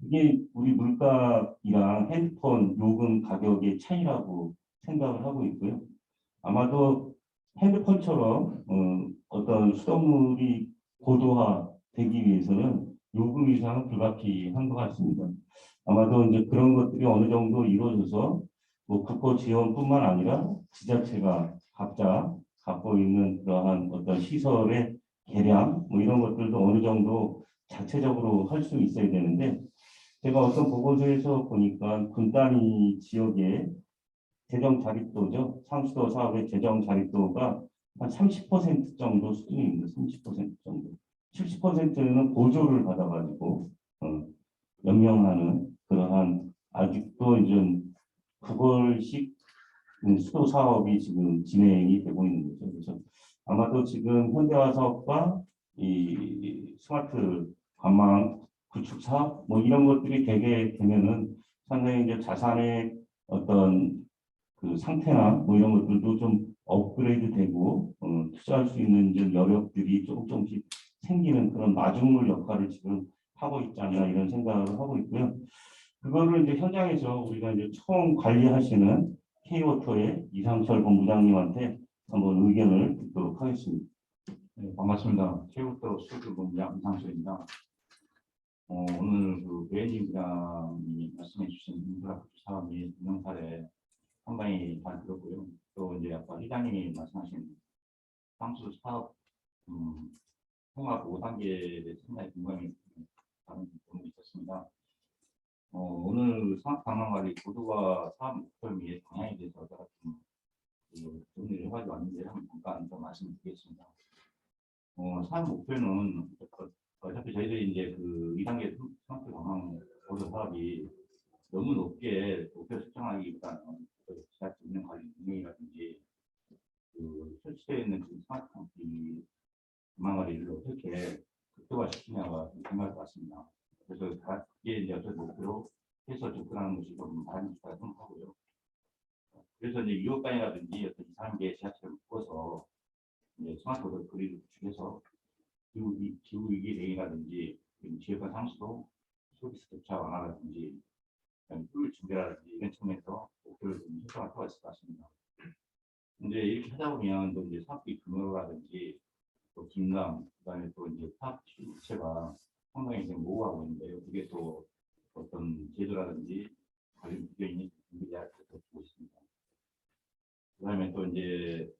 이게 우리 물가이랑 핸드폰 요금 가격의 차이라고 생각을 하고 있고요. 아마도 핸드폰처럼 어떤 수돗물이 고도화되기 위해서는 요금 이상은 불가피한 것 같습니다. 아마도 이제 그런 것들이 어느 정도 이루어져서 뭐 국고 지원뿐만 아니라 지자체가 각자 갖고 있는 그러한 어떤 시설의 개량 뭐 이런 것들도 어느 정도 자체적으로 할 수 있어야 되는데 제가 어떤 보고서에서 보니까 군 단위 지역의 재정 자립도죠. 상수도 사업의 재정 자립도가 한 30% 정도 수준입니다. 30% 정도. 70%는 보조를 받아가지고 연명하는 그러한 아직도 이제 구걸식 수도 사업이 지금 진행이 되고 있는 거죠. 그래서 아마도 지금 현대화 사업과 이 스마트 관망 구축 사업 뭐 이런 것들이 되게 되면은 상당히 이제 자산의 어떤 그 상태나 뭐 이런 것들도 좀 업그레이드 되고 투자할 수 있는 이제 여력들이 조금씩 생기는 그런 마중물 역할을 지금 하고 있지 않나 이런 생각을 하고 있고요. 그거를 이제 현장에서 우리가 이제 처음 관리하시는 K워터의 이상철 본부장님한테 한번 의견을 듣도록 하겠습니다. 네, 반갑습니다. K워터 수주본부장 이상철입니다. 오늘 그 외님 부장님이 말씀해 주신 인프라 사업이 운영 사례 상당히 잘 들었고요. 또 이제 아까 회장님이 말씀하신 상수 사업 통합 5단계에 대해서 상당히 공감이 가는 부분이 있었습니다. 오늘 사업 방향관리 고도화 사업 목표 및 방향에 대해서 제가 좀 정리를 해가지고 왔는데 한번 잠깐 좀 말씀드리겠습니다. 사업 목표는 어차피 저희들이 이제 그 2단계 스마트 방향 고도 사업이 너무 높게 목표 설정하기보다는 지자체 운영 관리 운영이라든지 그 설치되어 있는 그 스마트 방향 관리를 어떻게 극대화시키냐가 중요할 것 같습니다. 그래서 그게 이제 어떤 목표로 해서 접근하는 것이 좀 바람직하다고 생각하고요. 그래서 이제 유효단이라든지 어떤 2, 3개 지자체를 묶어서 이제 스마트보드 거리를 구축해서 기후위기 대응이라든지 지역간 상수도 서비스 격차 완화라든지 꿀 준비라든지 이런 측면에서 목표를 좀 설정할 필요가 있을 것 같습니다. 근데 이렇게 하다 보면 또 이제 사업비 규모라든지 또 김강 그다음에 또 이제 사업 주체가 상당히 지금 모호하고 있는데요. 이게 또 어떤 제도라든지 관련 비교인이 준비돼야 될 것 같고 있습니다. 그다음에 또 이제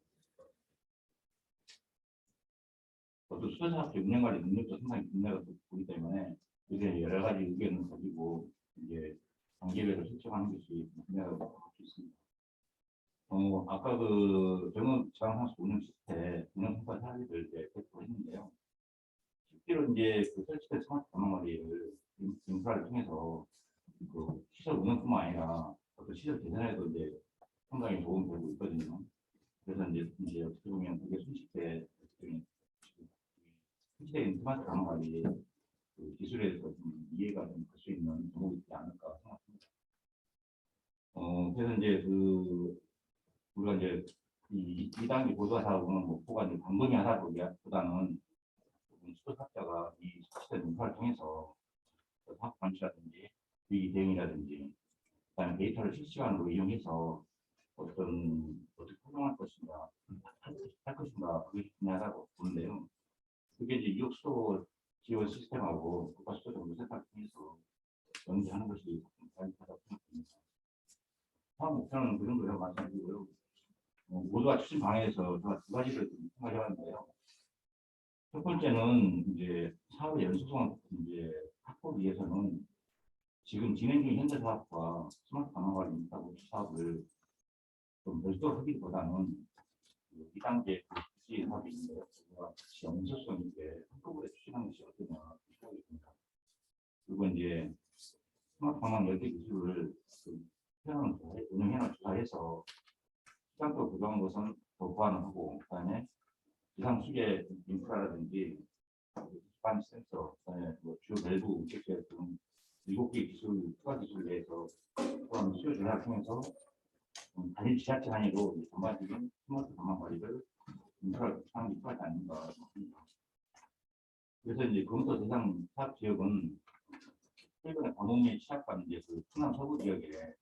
또 수도사업체 운영관리 능력도 상당히 분야가 보기 때문에 이제 여러 가지 의견을 가지고 이제 단계별로 설정하는 것이 분야가 볼 수 있습니다. 아까 그 정원상수 운영 시스템 운영 평가 사례를 이제 발표했는데요. 실제로 이제 그 설치된 스마트 관리를 인프라를 통해서 그 시설 운영뿐만 아니라 어떤 시설 개선에도 이제 상당히 도움이 되고 있거든요. 그래서 이제 어떻게 보면 그게 순식간에 순식간에 스마트 강화관리 그 기술에 대해서 좀 이해가 좀 할 수 있는 부분이 있지 않을까 생각합니다. 그래서 이제 우리가 이제 이 2단계 고도화 사업은 목표가 이제 단번에 하다보다는 수도사업자가 이 시스템 인프라를 통해서 사업 관리라든지 위기 대응이라든지 그다음에 데이터를 실시간으로 이용해서 어떻게 활용할 것인가 할 것인가 그게 중요하다고 보는데요. 그게 이제 이옥수도 지원 시스템하고 국가 수도 정보 센터를 통해서 연계하는 것이 바람직하다고 생각합니다. 사업 목표는 그 정도라고 말씀드리고요. 모두가 추진 방향에서 제가 두 가지를 생각해봤는데요. 첫 번째는 이제 사업의 연속성을 이제 확보하기 위해서는 지금 진행 중인 현대 사업과 스마트 강화관리 인프라 사업을 좀 별도로 하기보다는 2단계 구시 사업이 있는데요. 그거와 같이 연속성 있게 한꺼번에 추진하는 것이 어떠냐 생각이 듭니다. 그리고 이제 스마트 강화관 10개 기술을 운영해놓은 조사해서 시장도 부족한 것은 더 보완을 하고, 그다음에 기상 수계 인프라라든지 기반 센서, 그다음에 주 밸브 운책체 등 7개 기술, 추가 기술에 대해서 또한 수요 조사를 통해서 단일 지자체 단위로 전반적인 스마트 강화 관리를 인프라를 하는 게 필요하지 않는가 생각합니다. 그래서 이제 검토 대상 사업 지역은 최근에 방송에 시작한 이제 그 충남 서부 지역에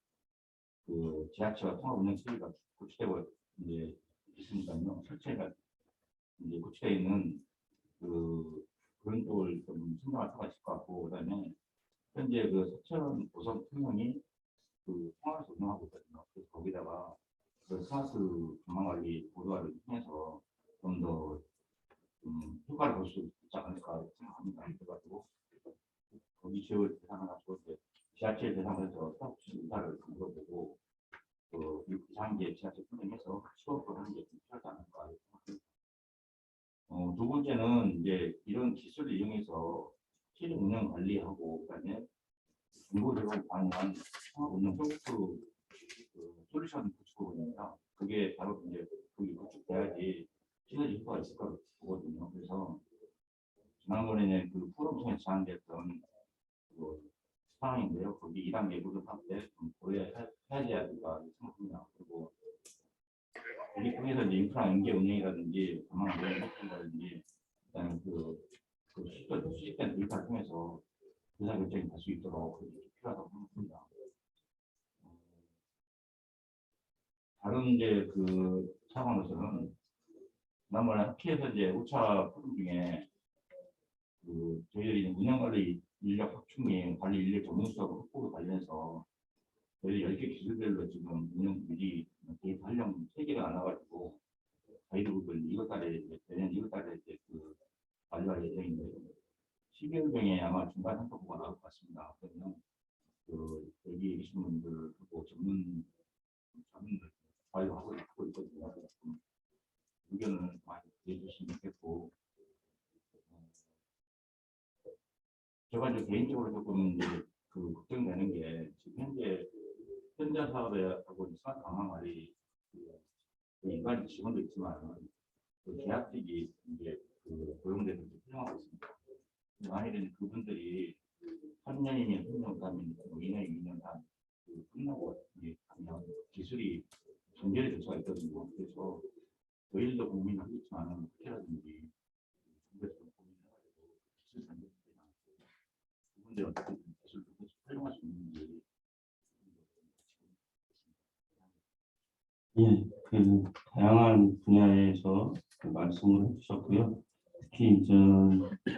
그 지하철 통합 운영 체계가 구축되고 이제 있으니까요. 설치가 이제 구축되어 있는 그런 쪽을 좀 생각할 필요가 있을 것 같고, 그다음에 현재 그 서천 고성 통영이 그 통합에서 운영하고 있거든요. 그래서 거기다가 그 스마트 전망 관리 고도화를 통해서 좀 더 효과를 볼 수 있지 않을까 생각합니다. 그래가지고 거기 지역을 대상으로 하고 지하철 대상으로 해서 사업 의사를 물어보고 그 이상계 지하철 분쟁해서 수업을 하는 게 필요하지 않을까 생각합니다. 두 번째는 이제 이런 기술을 이용해서 실행 운영 관리하고 그다음에 정보제공 가능한 통합 운영 소프트 솔루션 구축거든요. 그게 바로 이제 그게 구축돼야지 시너지 효과가 있을 거거든요. 그래서 지난번에 그 포럼 통해서 제안됐던 그 상황인데요. 거기 2단계 구조할 때좀 고려해야 된다 생각합니다. 그리고 여기 통해서 이제 인프라 연계 운영이라든지 전망 운영이라든지 그다음에 수집된 데이터를 통해서 의사 결정이 될 수 있도록 필요하다고 생각합니다. 다른 이제 그 상황으로서는 지난번에 학회에서 이제 5차 프로그램 중에 그 저희들이 운영관리 인력 확충 및 관리 인력 전문 수업 확보에 관련해서 저희 10개 기술별로 지금 운영 미리 데이터 활용 체계가 나눠가지고 가이드북을 내년 2월 달에 이제 그 완료할 예정인데 12월 중에 아마 중간 평가가 나올 것 같습니다. 그러면 그 여기 계신 분들하고 전문을 발표하고 있거든요. 의견을 많이 내주시면 좋겠고, 제가 이제 개인적으로 조금 이제 그 걱정되는 게 지금 현재 사업하고 스마트 강화 관리 인간 직원도 있지만 그 계약직이 이제 그 고용돼서 활용하고 있습니다. 만약에 그분들이 3년이면 3년, 그다음에 2년이면 2년 다 끝나고 가면 기술이 전결이 될 수가 있거든요. 그래서 저희들도 고민을 하겠지만 특히라든지 정부에서 고민을 해가지고 기술 전결이 되지 않고 그분들이 어떻게 기술을 활용할 수 있는지. 예, 그 다양한 분야에서 그 말씀을 해주셨고요. 특히 이제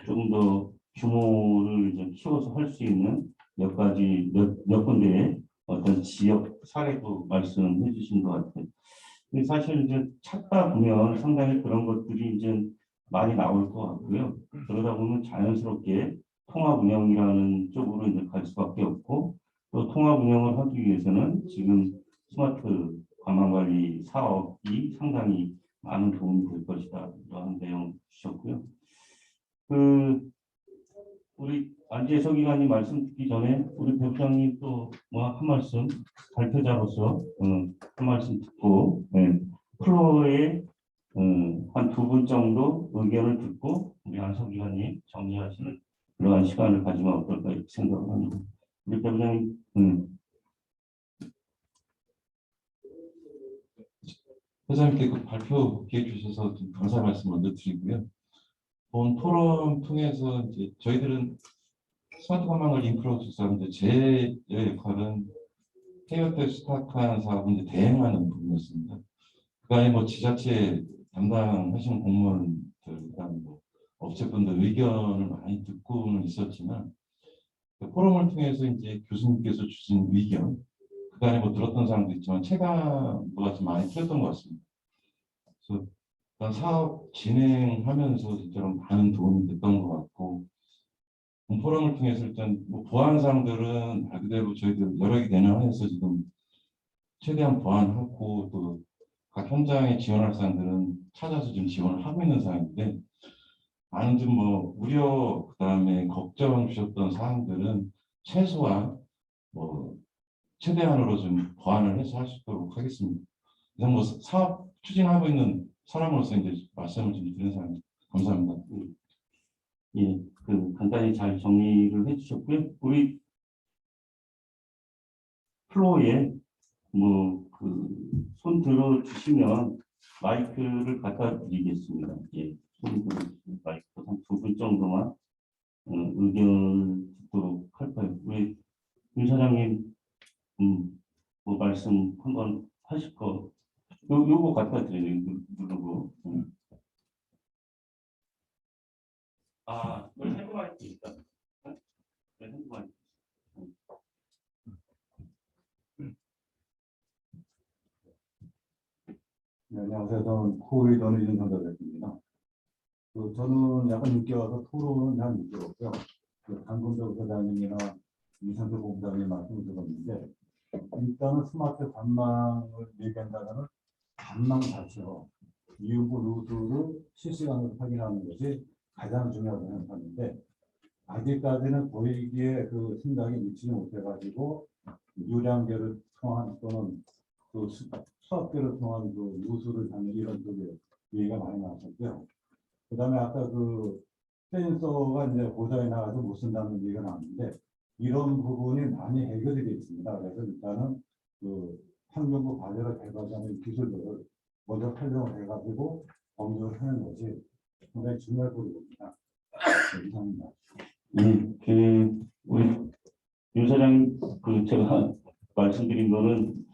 조금 더 규모를 좀 키워서 할 수 있는 몇 군데의 어떤 지역 사례도 말씀해 주신 것 같아요. 근데 사실 이제 찾다 보면 상당히 그런 것들이 이제 많이 나올 것 같고요. 그러다 보면 자연스럽게 통합 운영이라는 쪽으로 이제 갈 수밖에 없고, 또 통합 운영을 하기 위해서는 지금 스마트 관광 관리 사업이 상당히 많은 도움이 될 것이다. 이런 내용 주셨고요. 우리 안재석 기관님 말씀 듣기 전에 우리 배부장님 또 뭐 한 말씀 발표자로서 한 말씀 듣고 플로어에 한 2분 정도 의견을 듣고 우리 안석 기관님 정리하시는 그러한 시간을 가지면 어떨까 이렇게 생각을 합니다. 우리 배부장님. 회장님께 그 발표 기회 주셔서 좀 감사 말씀 먼저 드리고요. 본 토론 통해서 이제 저희들은 스마트 관광을 인프라 조사하는데 제 역할은 케이오텍 스타트하는 사업을 이제 대행하는 부분이었습니다. 그 안에 뭐 지자체 담당하시는 공무원들, 그다음에 뭐 업체분들 의견을 많이 듣고는 있었지만 그 포럼을 통해서 이제 교수님께서 주신 의견, 그 안에 뭐 들었던 사람도 있지만 체감도가 좀 많이 틀렸던 것 같습니다. 그래서 일단 사업 진행하면서 진짜로 많은 도움이 됐던 것 같고, 포럼을 통해서 일단 뭐 보완 사항들은 말 그대로 저희들 여러 개 내년에서 지금 최대한 보완하고 또 각 현장에 지원할 사람들은 찾아서 좀 지원을 하고 있는 상황인데, 많은 좀 뭐 우려 그다음에 걱정 주셨던 사항들은 최소한 뭐 최대한으로 좀 보완을 해서 할 수 있도록 하겠습니다. 그래서 뭐 사업 추진하고 있는 사람으로서 이제 말씀을 좀 드리는 상황입니다. 감사합니다. 예, 그 간단히 잘 정리를 해주셨고요. 우리 플로어에 뭐 그 손 들어 주시면 마이크를 갖다 드리겠습니다. 예, 손 들어 마이크 한 2분 정도만 의견을 듣도록 할까요? 우리 윤 사장님 뭐 말씀 한번 하실 거 요거 갖다 드려요. 누르고. 아, 이걸 핸드 마이크 있다. 핸드 마이크. 네, 안녕하세요. 저는 코의도는 윤선자 대표입니다. 저는 약간 늦게 와서 토론은 잘 못 들었고요. 강금적 소장님이나 이상표 본부장님 말씀을 들었는데, 일단은 스마트 관망을 얘기한다면 관망 자체로 이후부 루트를 실시간으로 확인하는 것이 가장 중요하다고 생각하는데, 아직까지는 보이기에 그 생각이 미치지 못해가지고 유량계를 통한 또는 또 수학계를 통한 그 누수를 하는 이런 쪽에 얘기가 많이 나왔었고요. 그 다음에 아까 그 센서가 이제 고장이 나가서 못 쓴다는 얘기가 나왔는데, 이런 부분이 많이 해결이 되어 있습니다. 그래서 일단은 그 환경부 과제를 개발하는 기술들을 먼저 활용을 해가지고 검증을 하는 것이 상당히 중요할 거로 봅니다. 네, 이상입니다. 그 우리 윤 사장님 그 제가 말씀드린 거는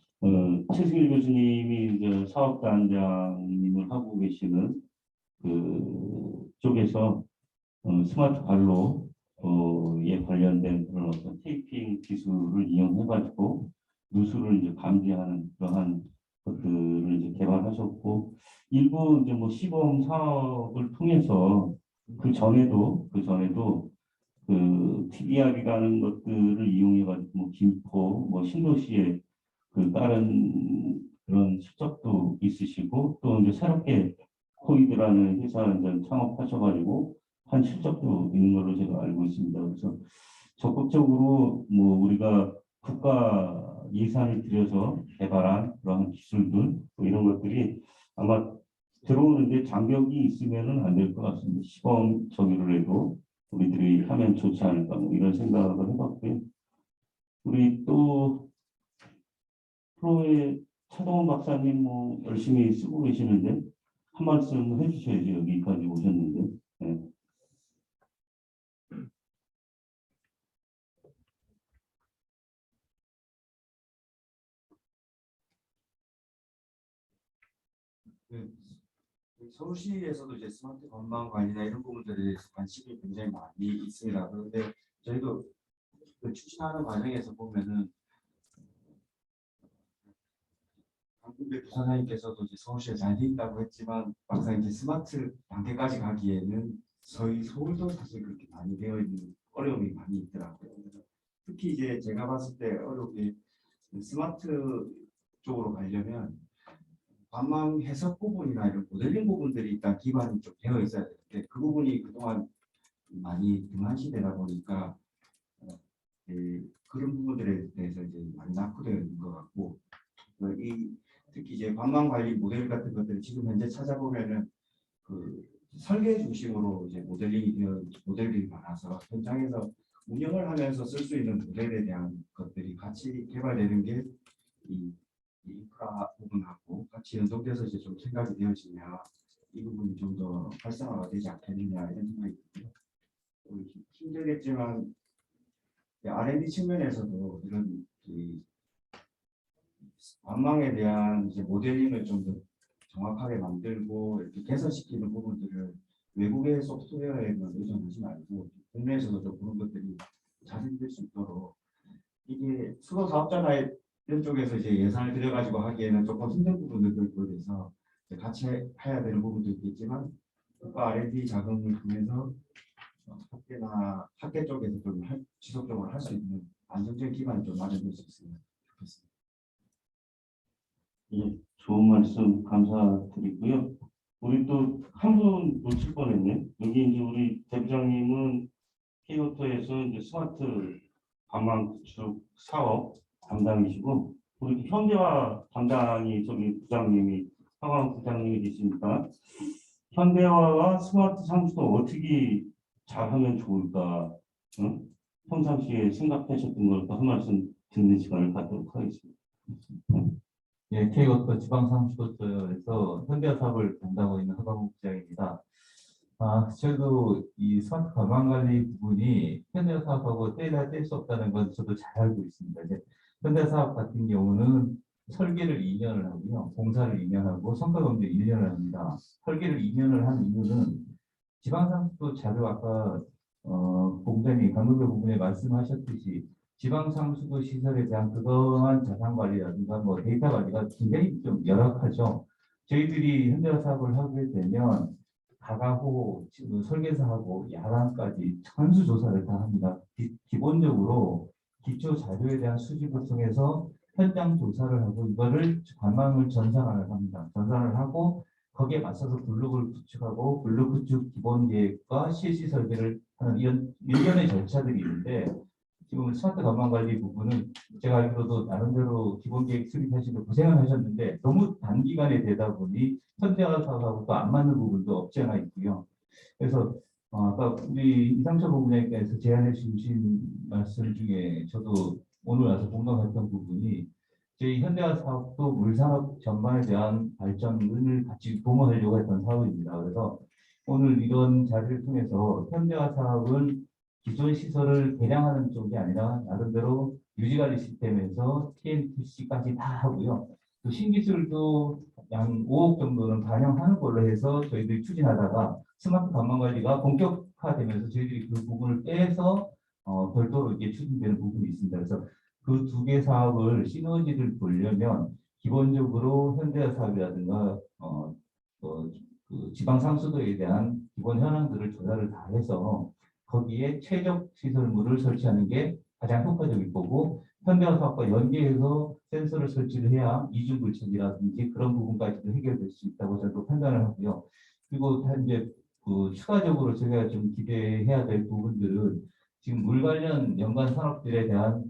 최승일 교수님이 이제 사업단장님을 하고 계시는 그 쪽에서 스마트 관로에 관련된 그런 어떤 테이핑 기술을 이용해가지고 누수를 이제 감지하는 그러한 것들을 이제 개발하셨고, 일부 이제 뭐 시범 사업을 통해서 그 전에도 그 TDR이라는 것들을 이용해가지고 뭐 김포, 뭐 신도시에 그 다른 그런 실적도 있으시고, 또 이제 새롭게 코이드라는 회사 이제 창업하셔가지고 한 실적도 있는 걸로 제가 알고 있습니다. 그래서 적극적으로 뭐 우리가 국가 예산을 들여서 개발한 그런 기술들 뭐 이런 것들이 아마 들어오는데 장벽이 있으면은 안 될 것 같습니다. 시범 저기를 해도 우리들이 하면 좋지 않을까 뭐 이런 생각을 해봤고요. 우리 또 프로의 차동원 박사님 뭐 열심히 쓰고 계시는데 한 말씀 해주셔야죠. 여기까지 오셨는데. 네. 서울시에서도 이제 스마트 관광 관리나 이런 부분들에 대해서 관심이 굉장히 많이 있습니다. 그런데 저희도 그 추진하는 과정에서 보면은 강금배 부사장님께서도 이제 서울시에 잘 돼 있다고 했지만 막상 이제 스마트 단계까지 가기에는 저희 서울도 사실 그렇게 많이 되어 있는 어려움이 많이 있더라고요. 그래서 특히 이제 제가 봤을 때 어렵게 스마트 쪽으로 가려면 관망 해석 부분이나 이런 모델링 부분들이 일단 기반이 좀 되어 있어야 되는데, 그 부분이 그동안 많이 등한시되다 보니까 그런 부분들에 대해서 이제 많이 낙후되어 있는 것 같고 특히 이제 관광 관리 모델 같은 것들을 지금 현재 찾아보면은 그 설계 중심으로 이제 모델들이 많아서 현장에서 운영을 하면서 쓸 수 있는 모델에 대한 것들이 같이 개발되는 게 이 인프라 부분하고 같이 연동돼서 이제 좀 생각이 되어지면 이 부분이 좀 더 활성화가 되지 않겠느냐 이런 생각이 들고요. 힘들겠지만 R&D 측면에서도 이런 관망에 대한 이제 모델링을 좀 더 정확하게 만들고 이렇게 개선시키는 부분들을 외국의 소프트웨어에만 의존하지 말고 국내에서도 좀 그런 것들이 자생될 수 있도록 이게 수도 사업자나 이런 쪽에서 이제 예산을 들여가지고 하기에는 조금 힘든 부분들도 있고 그래서 같이 해야 되는 부분도 있겠지만 국가 R&D 자금을 통해서 학계 쪽에서 좀 지속적으로 할 수 있는 안정적인 기반이 좀 마련될 수 있으면 좋겠습니다. 예, 좋은 말씀 감사드리고요. 우리 또 한 분 놓칠 뻔했네. 여기 이제 우리 대부장님은 K오토에서 이제 스마트 관광 구축 사업 담당이시고, 우리 현대화 담당이 저기 부장님이 상황 부장님이 계시니까 현대화와 스마트 상수도 어떻게 잘하면 좋을까? 응? 평상시에 생각하셨던 걸 한 말씀 듣는 시간을 갖도록 하겠습니다. 예, K오토 지방상수도처에서 현대화 사업을 담당하고 있는 허광욱 부장입니다. 저도 이 스마트 관광관리 부분이 현대화 사업하고 떼야 뗄 수 없다는 건 저도 잘 알고 있습니다. 이제 현대화 사업 같은 경우는 설계를 2년을 하고요, 공사를 2년 하고 성과검증 1년을 합니다. 설계를 2년을 한 이유는 지방상수도 자료 아까 본부장님 강동배 부분에 말씀하셨듯이 지방상수도 시설에 대한 그동안 자산관리라든가 뭐 데이터 관리가 굉장히 좀 열악하죠. 저희들이 현대화 사업을 하게 되면 가가호, 설계사하고 야간까지 전수조사를 다 합니다. 기본적으로 기초 자료에 대한 수집을 통해서 현장 조사를 하고 이거를 관망을 전산화를 합니다. 전산을 하고 거기에 맞서서 블록을 구축하고 블록 구축 기본 계획과 실시 설계를 하는 이런 일련의 절차들이 있는데 지금 스마트 관광 관리 부분은 제가 알기로도 나름대로 기본 계획 수립하시고 고생을 하셨는데 너무 단기간에 되다 보니 현대화 사업하고 또 안 맞는 부분도 없지 않아 있고요. 그래서 아까 우리 이상철 부분장님께서 제안해 주신 말씀 중에 저도 오늘 와서 공감했던 부분이 저희 현대화 사업도 물산업 전반에 대한 발전을 같이 동원하려고 했던 사업입니다. 그래서 오늘 이런 자리를 통해서 현대화 사업은 기존 시설을 개량하는 쪽이 아니라 나름대로 유지관리 시스템에서 TMTC까지 다 하고요. 또 신기술도 약 5억 정도는 반영하는 걸로 해서 저희들이 추진하다가 스마트 관광관리가 본격화되면서 저희들이 그 부분을 빼서 별도로 이게 추진되는 부분이 있습니다. 그래서 그 두 개 사업을 시너지를 보려면 기본적으로 현대화 사업이라든가 그 지방 상수도에 대한 기본 현황들을 조사를 다 해서 거기에 최적 시설물을 설치하는 게 가장 효과적일 거고 현대화 사업과 연계해서 센서를 설치를 해야 이중불착이라든지 그런 부분까지도 해결될 수 있다고 저도 판단을 하고요. 그리고 이제 그 추가적으로 제가 좀 기대해야 될 부분들은 지금 물 관련 연관 산업들에 대한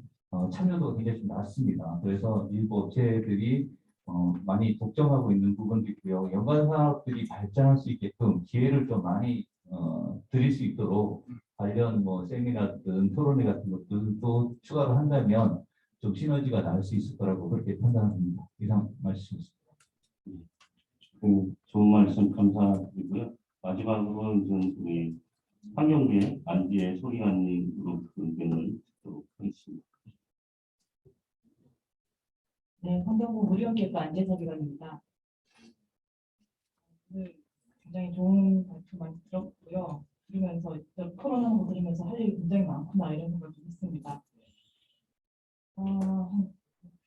참여도가 굉장히 좀 낮습니다. 그래서 일부 업체들이 많이 독점하고 있는 부분도 있고요. 연관 산업들이 발전할 수 있게끔 기회를 좀 많이 드릴 수 있도록 관련 뭐 세미나든 토론회 같은 것들도 추가로 한다면 좀 시너지가 나올 수 있을 거라고 그렇게 판단합니다. 이상 말씀드리겠습니다. 좋은 말씀 감사드리고요. 마지막으로 좀 우리 환경부의 안지혜 소리관님으로 의견을 듣도록 하겠습니다. 네, 환경부 무료기획과 안재섭위원입니다. 오늘 굉장히 좋은 발표 많이 들었고요. 들으면서 토론하는 거 들으면서 할 일이 굉장히 많구나 이런 생각을 좀 했습니다.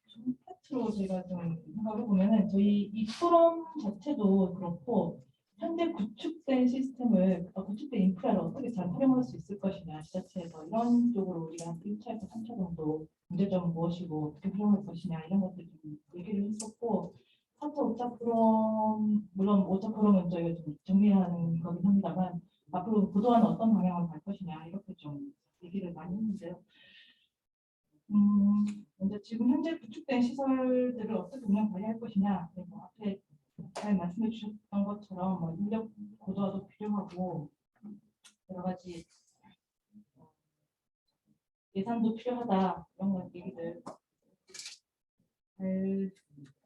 좀 파트로 제가 좀 생각해 보면은 저희 이 토론 자체도 그렇고 현재 구축된 시스템을 구축된 인프라를 어떻게 잘 활용할 수 있을 것이냐 지자체에서 이런 쪽으로 우리가 한 1차에서 3차 정도 문제점은 무엇이고 어떻게 활용할 것이냐 이런 것들 좀 얘기를 했었고 4차 5차 토론 물론 5차 토론은 저희가 좀 정리하는 거긴 합니다만 앞으로 고도화는 어떤 방향으로 갈 것이냐 이렇게 좀 얘기를 많이 했는데요. 먼저 지금 현재 구축된 시설들을 어떻게 운영 관리할 것이냐, 뭐 앞에 잘 말씀해 주셨던 것처럼 뭐 인력 고도화도 필요하고 여러 가지 예산도 필요하다 이런 거 얘기들 잘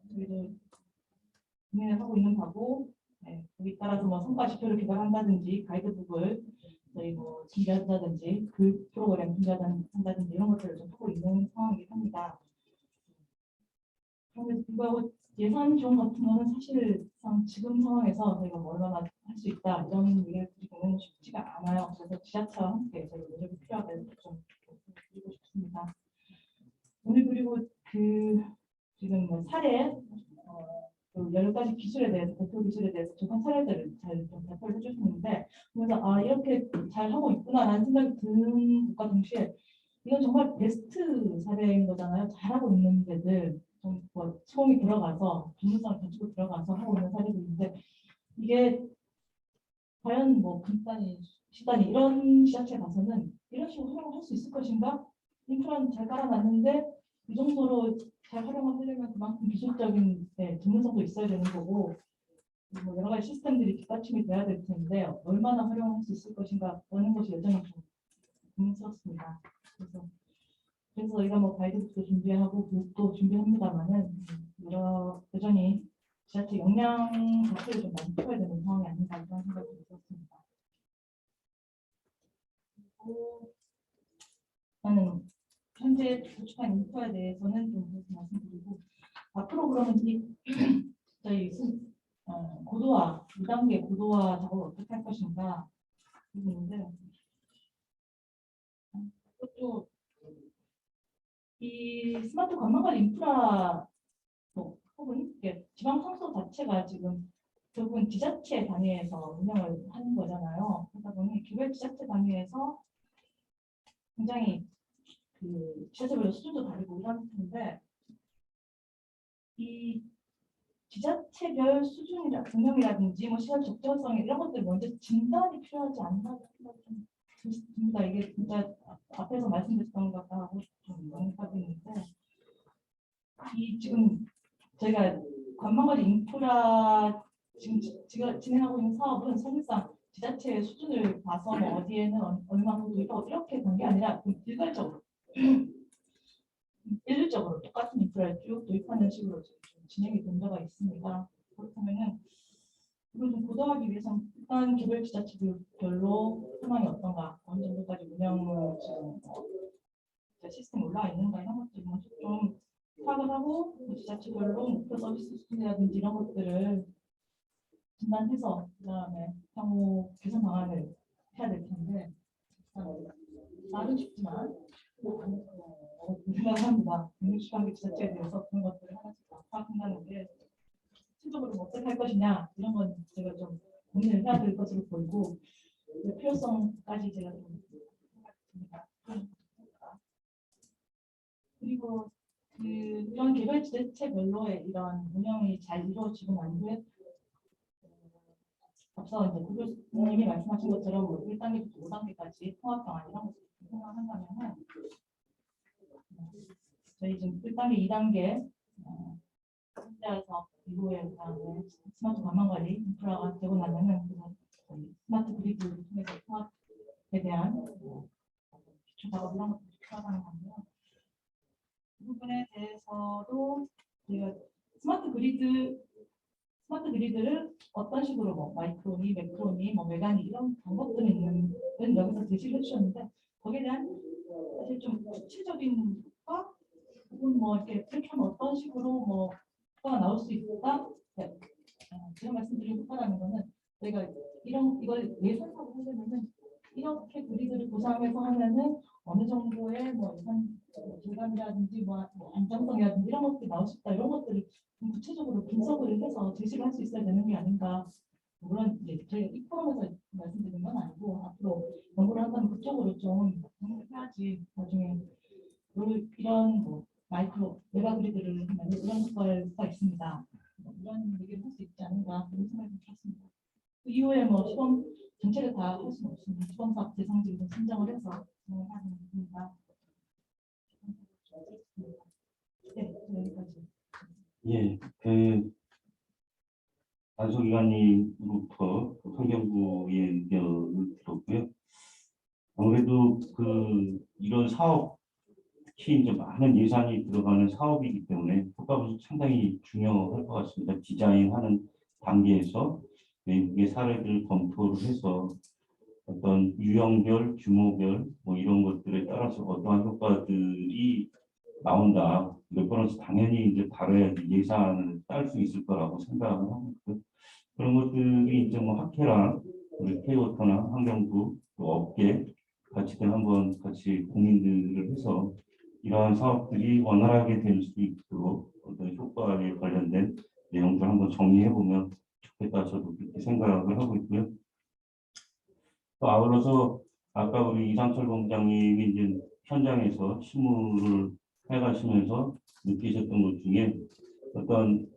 저희도 고민을 하고 있는 바고, 네, 거기에 따라서 뭐 성과 지표를 개발한다든지 가이드북을 저희 뭐 준비한다든지 그 프로그램 준비한다든지 이런 것들을 좀 하고 있는 상황이긴 합니다. 그런데 불구하고 예산 지원 같은 거는 사실상 지금 상황에서 저희가 뭐 얼마나 할 수 있다 이런 얘기를 드리고는 쉽지가 않아요. 그래서 지자체와 함께 저희 노력이 필요하다는 좀 드리고 싶습니다. 오늘 그리고 그 지금 뭐 사례 그 여러 가지 기술에 대해서 대표 기술에 대해서 조사 사례들을 잘 좀 발표를 해주셨는데, 그래서 아 이렇게 잘 하고 있구나라는 생각이 드는 것과 동시에 이건 정말 베스트 사례인 거잖아요. 잘하고 있는 데들 좀뭐 처음이 들어가서 전문성을 가지고 들어가서 하고 있는 사례들인데 이게 과연 뭐 분단위, 시단위 이런 지자체 가서는 이런 식으로 활용을 할 수 있을 것인가? 인프라는 잘 깔아놨는데 이 정도로 잘 활용을 하려면 그만큼 기술적인 전문성도 있어야 되는 거고 뭐 여러 가지 시스템들이 뒷받침이 돼야 될 텐데 얼마나 활용할 수 있을 것인가 하는 것이 여전히 좀 고민스럽습니다. 그래서 저희가 뭐 가이드북도 준비하고 교육도 준비합니다만은 여전히 지자체 역량 자체를 좀 많이 키워야 되는 상황이 아닌가 이런 생각이 들었습니다. 그리고 저는 현재 구축한 인프라에 대해서는 좀 그렇게 말씀드리고 앞으로 그러면 저희 고도화 2단계 고도화 작업을 어떻게 할 것인가 있는데 그것도 이 스마트 관광관 인프라 혹은 지방 상소 자체가 지금 결국은 지자체 단위에서 운영을 하는 거잖아요. 그러다 보니 개별 지자체 단위에서 굉장히 그 지자체별로 수준도 다르고 이런 텐데 이 지자체별 수준이라 분명이라든지 뭐 시간 적절성 이런 것들 먼저 진단이 필요하지 않나 생각이 좀 듭니다. 이게 진짜 앞에서 말씀드렸던 것하고 좀 연관이 있는데 이 지금 저희가 관광관리 인프라 지금 진행하고 있는 사업은 사실상 지자체의 수준을 봐서 뭐 어디에는 얼마만큼 도입하고 이렇게 된 게 아니라 일괄적으로 일률적으로 똑같은 인프라를 쭉 도입하는 식으로 좀 진행이 된 바가 있습니다. 그렇다면은 이걸 좀 고도화하기 위해서는 일단 개별 지자체별로 상황이 어떤가, 어느 정도까지 운영을 지금 시스템 올라와 있는가 이런 것들 먼저 좀 파악을 하고 지자체별로 목표 서비스 수준이라든지 이런 것들을 진단해서 그다음에 향후 개선 방안을 해야 될 텐데 말은 쉽지만 생각합니다. 160개 지자체에 대해서 그런 것들을 하나씩 파악한다는 게 실질적으로 어떻게 할 것이냐 이런 건 제가 좀 고민을 해야 될 것으로 보이고 필요성까지 제가 좀 생각합니다. 그리고 이런 개별 지자체별로의 이런 운영이 잘 이루어지고 난 후에 앞서 이제 교수님이 말씀하신 것처럼 뭐 1단계부터 5단계까지 통합 방안 이런 것을 생각한다면 저희 지금 1단계, 2단계 현재에서 이후에 그다음에 스마트 관광관리 인프라가 되고 나면은 스마트 그리드를 통해서 통합에 대한 기초 작업 이런 것들이 필요하다는 건데요. 이 부분에 대해서도 저희가 스마트 그리드를 어떤 식으로 뭐 마이크로니, 매크로니, 뭐 메가니 이런 방법들은 여기서 제시를 해주셨는데 거기에 대한 사실 좀 구체적인 효과 혹은 뭐 이렇게 하면 어떤 식으로 뭐 효과가 나올 수 있다. 네. 제가 말씀드린 효과라는 거는 저희가 이걸 예산으로 하려면은 이렇게 그리드를 구상해서 하면은 어느 정도의 뭐 예산 절감이라든지 뭐 안정성이라든지 이런 것들이 나올 수 있다. 이런 것들을 좀 구체적으로 분석을 해서 제시를 할 수 있어야 되는 게 아닌가. 물론 이제 저희가 이 포럼에서 말씀드린 건 아니고 앞으로 연구를 한다면 그쪽으로 좀 해야지 나중에 이런 뭐 마이크로 메가 그리드를 하면 이런 효과가 있습니다. 이런 얘기를 할 수 있지 않은가 그런 생각이 들었습니다. 그 이후에 뭐 시범 전체를 다 할 수는 없습니다. 시범 사업 대상지를 선정을 해서 진행하는 겁니다. 네, 여기까지. 예, 그 단소기관님으로부터 그 환경부의 의견을 들었고요. 아무래도 이런 사업, 특히 이제 많은 예산이 들어가는 사업이기 때문에 효과도 상당히 중요할 것 같습니다. 디자인하는 단계에서 외국의 사례들을 검토를 해서 어떤 유형별, 규모별 뭐 이런 것들에 따라서 어떠한 효과들이 나온다. 이걸 보면서 당연히 이제 다뤄야 예산을 딸 수 있을 거라고 생각을 하고 있고 그런 것들이 이제 뭐 학회랑 우리 K워터나 환경부 또 업계 같이들 한번 같이 고민들을 해서 이러한 사업들이 원활하게 될 수 있도록 어떤 효과에 관련된 내용들 한번 정리해 보면 좋겠다 저도 그렇게 생각을 하고 있고요. 또 아울러서 아까 우리 이상철 본부장님이 이제 현장에서 실무를 해가시면서 느끼셨던 것 중에 어떤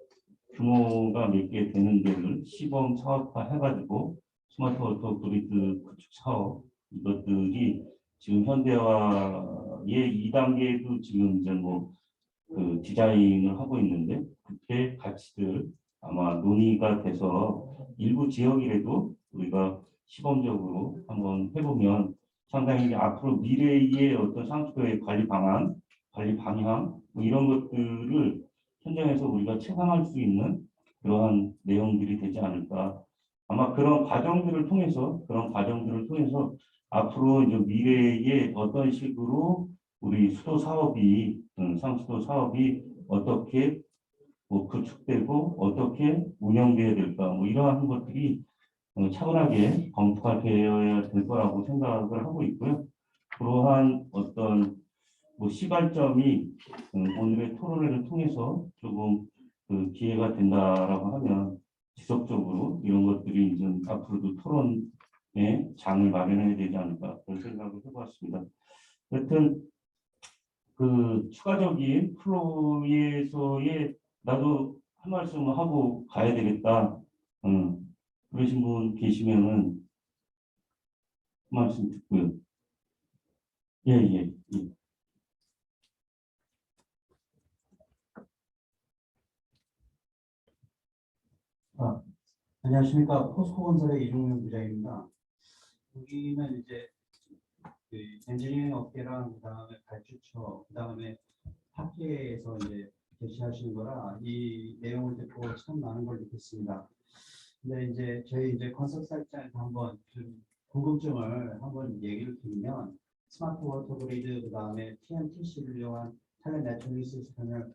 규모가 몇 개 되는 데를 시범 사업화 해가지고 스마트 워터 그리드 구축 사업 이것들이 지금 현대화의 2단계도 지금 이제 뭐 그 디자인을 하고 있는데 그때 가치들 아마 논의가 돼서 일부 지역이라도 우리가 시범적으로 한번 해보면 상당히 앞으로 미래의 어떤 상수도의 관리 방안, 관리 방향 뭐 이런 것들을 현장에서 우리가 체감할 수 있는 그러한 내용들이 되지 않을까. 아마 그런 과정들을 통해서 앞으로 이제 미래에 어떤 식으로 우리 수도 사업이 상수도 사업이 어떻게 뭐 구축되고 어떻게 운영되어야 될까 뭐 이러한 것들이 차분하게 검토가 되어야 될 거라고 생각을 하고 있고요. 그러한 어떤 뭐 시발점이 오늘의 토론회를 통해서 조금 그 기회가 된다라고 하면 지속적으로 이런 것들이 이제 앞으로도 토론의 장을 마련해야 되지 않을까 그런 생각을 해보았습니다. 여튼 그 추가적인 플로에서의 나도 한 말씀을 하고 가야 되겠다. 그러신 분 계시면은 한 말씀 듣고요. 예. 안녕하십니까. 포스코건설의 이종용 부장입니다. 여기는 이제 그 엔지니어링 업계랑 그다음에 발주처, 그다음에 학계에서 이제 제시하시는 거라 이 내용을 듣고 참 많은 걸 느꼈습니다. 근데 이제 저희 이제 건설사 입장에서 한번 좀 궁금증을 한번 얘기를 드리면 스마트 워터 그리드 그다음에 TMTC를 이용한 텔레 네트워크 시스템을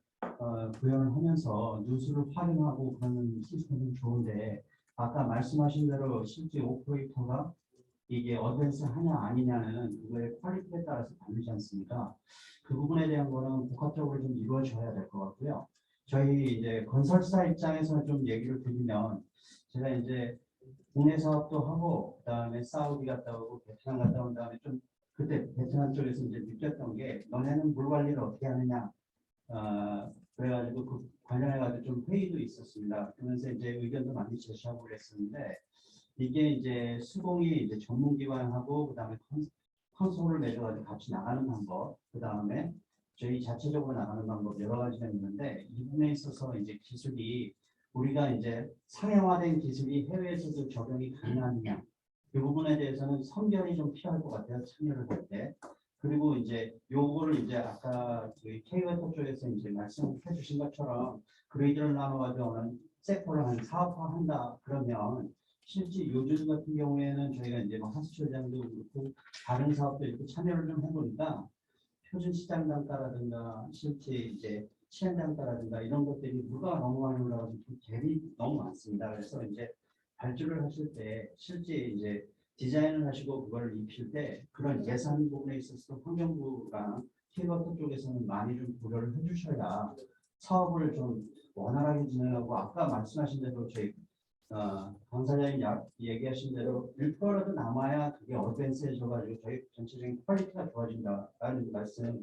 구현을 하면서 누수를 활용하고 그러는 시스템이 좋은데 아까 말씀하신 대로 실제 오퍼레이터가 이게 어드밴스 하냐 아니냐는 그거의 퀄리티에 따라서 다르지 않습니까? 그 부분에 대한 거는 복합적으로 좀 이루어져야 될 것 같고요. 저희 이제 건설사 입장에서 좀 얘기를 드리면 제가 이제 국내 사업도 하고 그다음에 사우디 갔다 오고 베트남 갔다 온 다음에 좀 그때 베트남 쪽에서 이제 느꼈던 게 너네는 물 관리를 어떻게 하느냐 그래가지고 그 관련해가지고 좀 회의도 있었습니다. 그러면서 이제 의견도 많이 제시하고 그랬었는데 이게 이제 수공이 이제 전문기관하고 그다음에 컨소를 맺어가지고 같이 나가는 방법, 그다음에 저희 자체적으로 나가는 방법 여러 가지가 있는데 이 부분에 있어서 이제 기술이 우리가 이제 상용화된 기술이 해외에서도 적용이 가능하느냐 이 부분에 대해서는 선별이 좀 필요할 것 같아요. 참여를 할 때. 그리고 이제 요거를 이제 아까 저희 K웨터 쪽에서 이제 말씀해 주신 것처럼 그레이드를 나눠가지고 섹터를 한 사업화한다 그러면 실제 요즘 같은 경우에는 저희가 이제 뭐 하수처장도 그렇고 다른 사업도 이렇게 참여를 좀 해보니까 표준 시장 단가라든가 실제 이제 시행 단가라든가 이런 것들이 물가가 너무 많이 올라가서 갭이 너무 많습니다. 그래서 이제 발주를 하실 때 실제 이제 디자인을 하시고 그걸 입힐 때 그런 예산 부분에 있어서 환경부랑 K워터 쪽에서는 많이 좀 고려를 해주셔야 사업을 좀 원활하게 진행하고 아까 말씀하신 대로 저희 강사장님 얘기하신 대로 1%라도 남아야 그게 어드밴스해져가지고 저희 전체적인 퀄리티가 좋아진다라는 말씀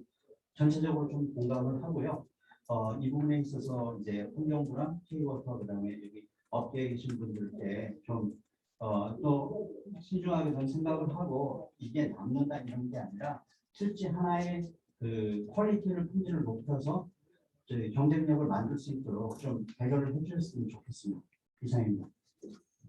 전체적으로 좀 공감을 하고요. 이 부분에 있어서 이제 환경부랑 K워터 그다음에 여기 업계에 계신 분들께 좀 또 신중하게 좀 생각을 하고 이게 남는다 이런 게 아니라 실제 하나의 그 퀄리티를 품질을 높여서 저희 경쟁력을 만들 수 있도록 좀 배려를 해주셨으면 좋겠습니다. 이상입니다.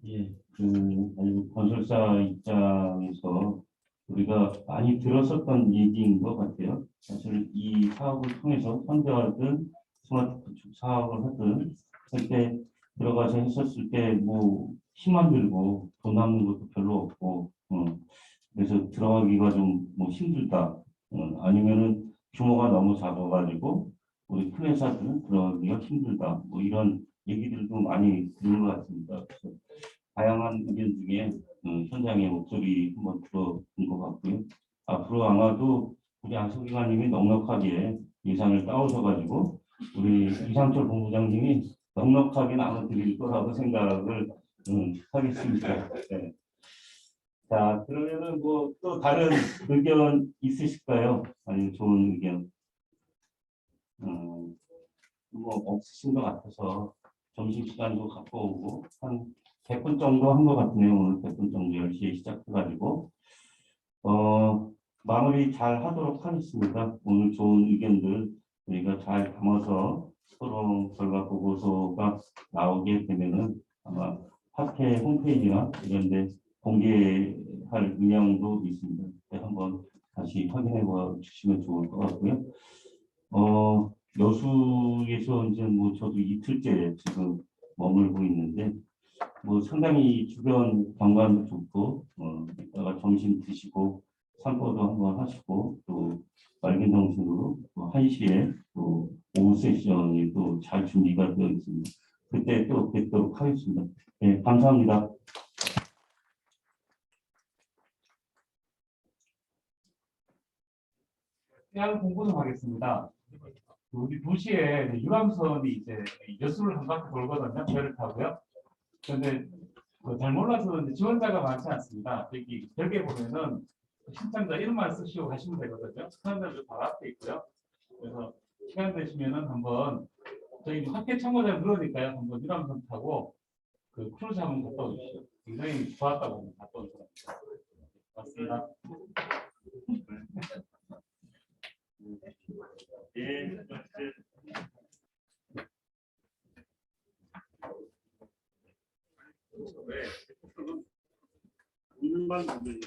예, 아니, 건설사 입장에서 우리가 많이 들었었던 얘기인 것 같아요. 사실 이 사업을 통해서 현대화든 스마트 구축 사업을 하든 할 때 들어가서 했었을 때 뭐 힘만 들고 돈 남는 것도 별로 없고 그래서 들어가기가 좀 뭐 힘들다. 아니면은 규모가 너무 작아가지고 우리 큰 회사들은 들어가기가 힘들다. 뭐 이런 얘기들도 많이 들은 것 같습니다. 그래서 다양한 의견 중에 현장의 목소리 한번 들어본 것 같고요. 앞으로 아마도 우리 안성기관님이 넉넉하게 예산을 따오셔가지고 우리 이상철 본부장님이 넉넉하게 나눠드릴 거라고 생각을 하겠습니다. 네. 자, 그러면은 뭐 또 다른 의견 있으실까요? 아니면 좋은 의견? 뭐 없으신 것 같아서 점심시간도 갖고 오고 한 100분 정도 한 것 같네요. 오늘 100분 정도 10시에 시작해가지고 마무리 잘 하도록 하겠습니다. 오늘 좋은 의견들 저희가 잘 담아서 서로 결과 보고서가 나오게 되면은 아마 학회 홈페이지나 이런 데 공개할 의향도 있습니다. 그때 한번 다시 확인해 봐 주시면 좋을 것 같고요. 여수에서 이제 뭐 저도 이틀째 지금 머물고 있는데 뭐 상당히 주변 경관도 좋고 이따가 점심 드시고 산보도 한번 하시고 또 맑은 정신으로 또 1시에 또 오후 세션이 또 잘 준비가 되어 있습니다. 그때 또 뵙도록 하겠습니다. 네, 감사합니다. 대한 공부 좀 하겠습니다. 우리 도시에 유람선이 이제 여수를 한 바퀴 돌거든요. 배를 타고요. 그런데 잘 몰라서 그런지 지원자가 많지 않습니다. 여기 벽에 보면은 신청자 이름만 쓰시고 가시면 되거든요. 사람들도 바로 앞에 있고요. 그래서 시간 되시면은 한번 저희 학회 참가자 늘으니까요. 한번 유람선 타고 그 크루즈 한번 갔다 오십시오. 굉장히 좋았다고 갔다 온 사람입니다. 맞습니다. 예, 왜? 일반 분들이